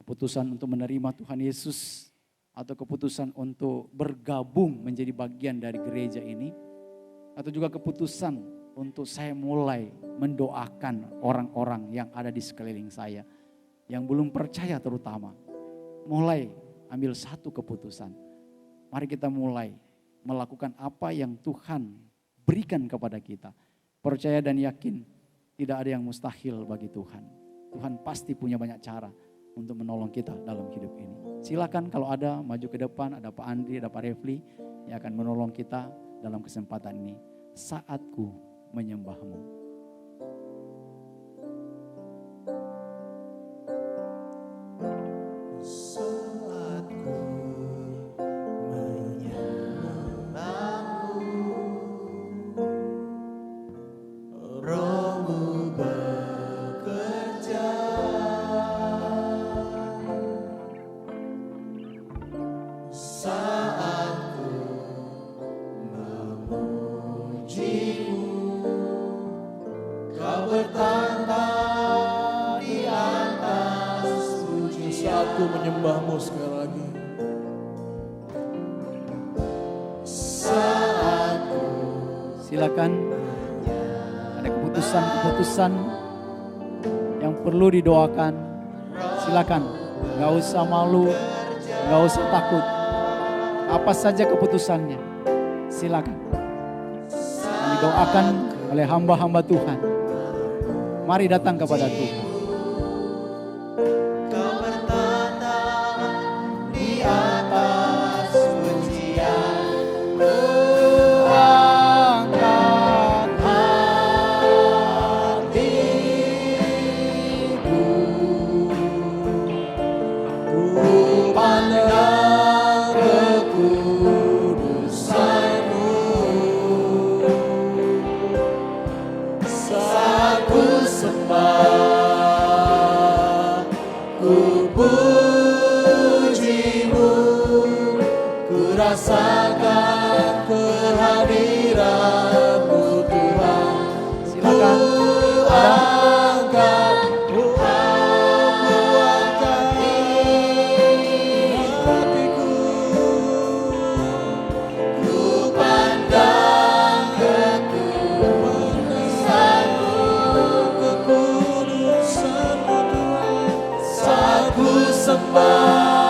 Keputusan untuk menerima Tuhan Yesus. Atau keputusan untuk bergabung menjadi bagian dari gereja ini. Atau juga keputusan untuk saya mulai mendoakan orang-orang yang ada di sekeliling saya. Yang belum percaya terutama. Mulai ambil satu keputusan. Mari kita mulai melakukan apa yang Tuhan berikan kepada kita. Percaya dan yakin tidak ada yang mustahil bagi Tuhan. Tuhan pasti punya banyak cara untuk menolong kita dalam hidup ini. Silakan kalau ada maju ke depan, ada Pak Andri, ada Pak Refli yang akan menolong kita dalam kesempatan ini. Saatku menyembah-Mu. Saatku menyembah-Mu sekali lagi. Silakan, ada keputusan-keputusan yang perlu didoakan. Silakan, gak usah malu, gak usah takut. Apa saja keputusannya, silakan. Didoakan oleh hamba-hamba Tuhan. Mari datang kepada Tuhan. Rasakan kehadiran-Mu Tuhan. Silakan. Angkat, angkat hatiku. Ku pandang kekudusan-Mu Tuhan. Saat ku sembah,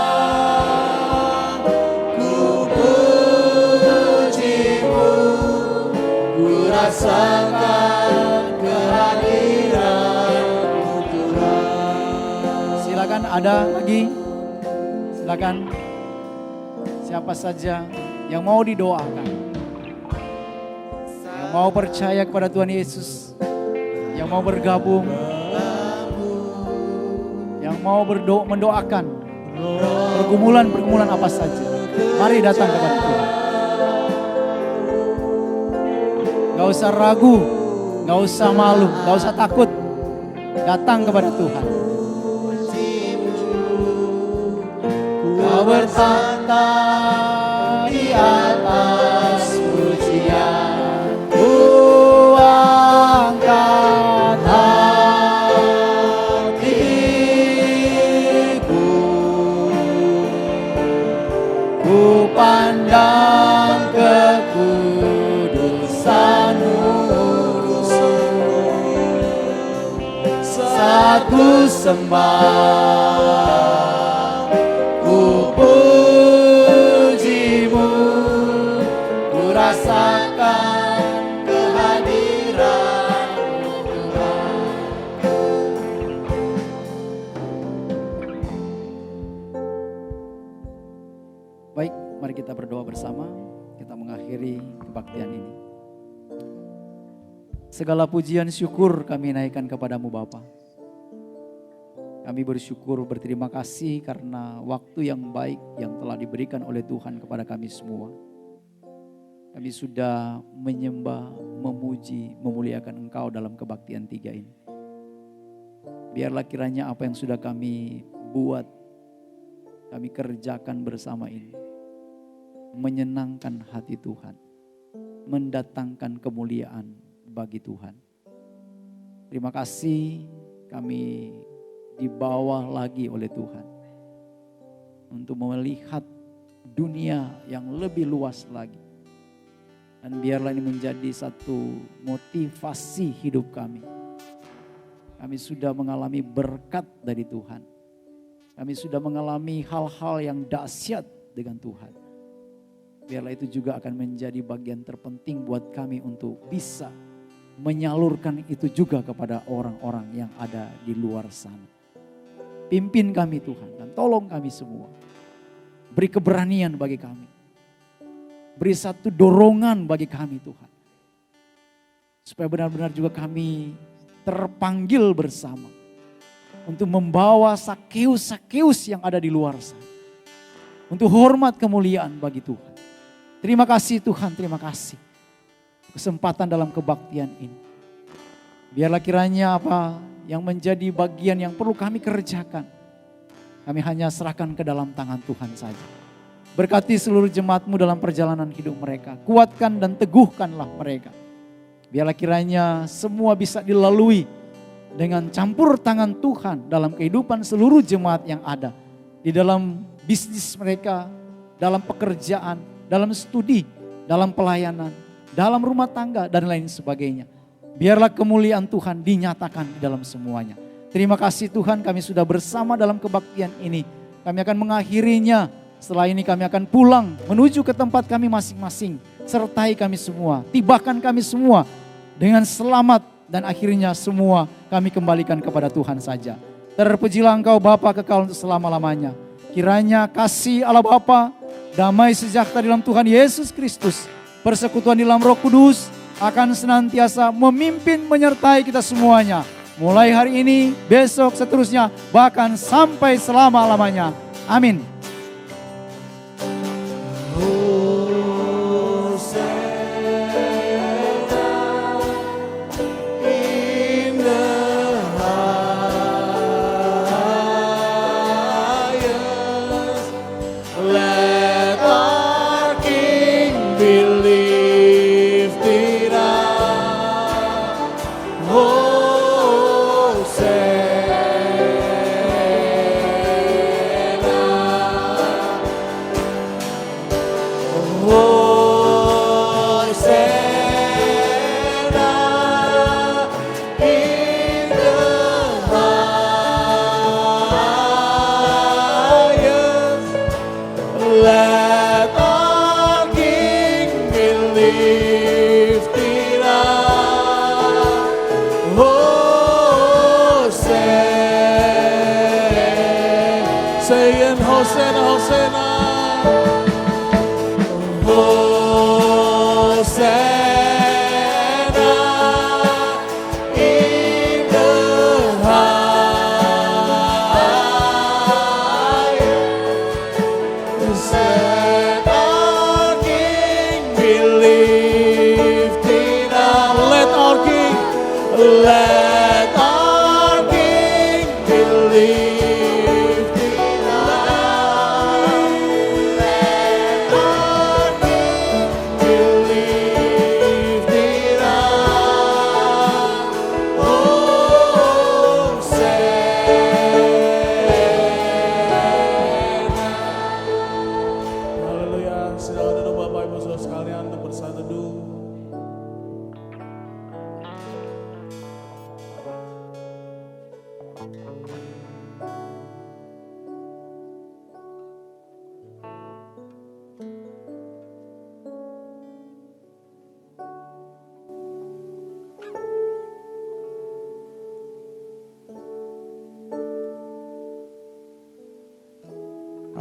rasakan kehadiran-Mu Tuhan. ada lagi? Silakan. Siapa saja yang mau didoakan, yang mau percaya kepada Tuhan Yesus, yang mau bergabung, yang mau mendoakan pergumulan apa saja, mari datang kepada Tuhan. Gak usah ragu, gak usah malu, gak usah takut, datang kepada Tuhan. Kau bertata di atas pujian, ku angkat hatiku, ku pandang kekudusan-Mu, saat ku sembah, ku puji-Mu, ku rasakan kehadiran-Mu Tuhan. Baik, mari kita berdoa bersama, kita mengakhiri kebaktian ini. Segala pujian syukur kami naikkan kepadamu Bapa. Kami bersyukur, berterima kasih karena waktu yang baik yang telah diberikan oleh Tuhan kepada kami semua. Kami sudah menyembah, memuji, memuliakan Engkau dalam kebaktian 3 ini. Biarlah kiranya apa yang sudah kami buat, kami kerjakan bersama ini, menyenangkan hati Tuhan, mendatangkan kemuliaan bagi Tuhan. Terima kasih, kami dibawa lagi oleh Tuhan untuk melihat dunia yang lebih luas lagi. Dan biarlah ini menjadi satu motivasi hidup kami. Kami sudah mengalami berkat dari Tuhan. Kami sudah mengalami hal-hal yang dahsyat dengan Tuhan. Biarlah itu juga akan menjadi bagian terpenting buat kami untuk bisa menyalurkan itu juga kepada orang-orang yang ada di luar sana. Pimpin kami Tuhan dan tolong kami semua. Beri keberanian bagi kami. Beri satu dorongan bagi kami Tuhan. Supaya benar-benar juga kami terpanggil bersama. Untuk membawa Sakeus yang ada di luar sana. Untuk hormat kemuliaan bagi Tuhan. Terima kasih Tuhan, terima kasih. Kesempatan dalam kebaktian ini. Biarlah kiranya apa yang menjadi bagian yang perlu kami kerjakan, kami hanya serahkan ke dalam tangan Tuhan saja. Berkati seluruh jemaat-Mu dalam perjalanan hidup mereka. Kuatkan dan teguhkanlah mereka. Biarlah kiranya semua bisa dilalui dengan campur tangan Tuhan dalam kehidupan seluruh jemaat yang ada. Di dalam bisnis mereka, dalam pekerjaan, dalam studi, dalam pelayanan, dalam rumah tangga dan lain sebagainya. Biarlah kemuliaan Tuhan dinyatakan di dalam semuanya. Terima kasih Tuhan, kami sudah bersama dalam kebaktian ini. Kami akan mengakhirinya. Setelah ini kami akan pulang menuju ke tempat kami masing-masing. Sertai kami semua, tibakan kami semua dengan selamat. Dan akhirnya semua kami kembalikan kepada Tuhan saja. Terpujilah Engkau Bapa kekal untuk selama-lamanya. Kiranya kasih Allah Bapa, damai sejahtera dalam Tuhan Yesus Kristus, persekutuan di dalam Roh Kudus akan senantiasa memimpin menyertai kita semuanya. Mulai hari ini, besok, seterusnya, bahkan sampai selama-lamanya. Amin.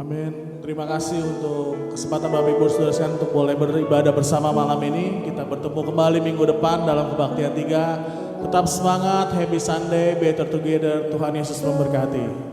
Amin. Terima kasih untuk kesempatan Bapak Ibu Saudara sekalian untuk boleh beribadah bersama malam ini. Kita bertemu kembali minggu depan dalam kebaktian 3. Tetap semangat, happy Sunday, better together. Tuhan Yesus memberkati.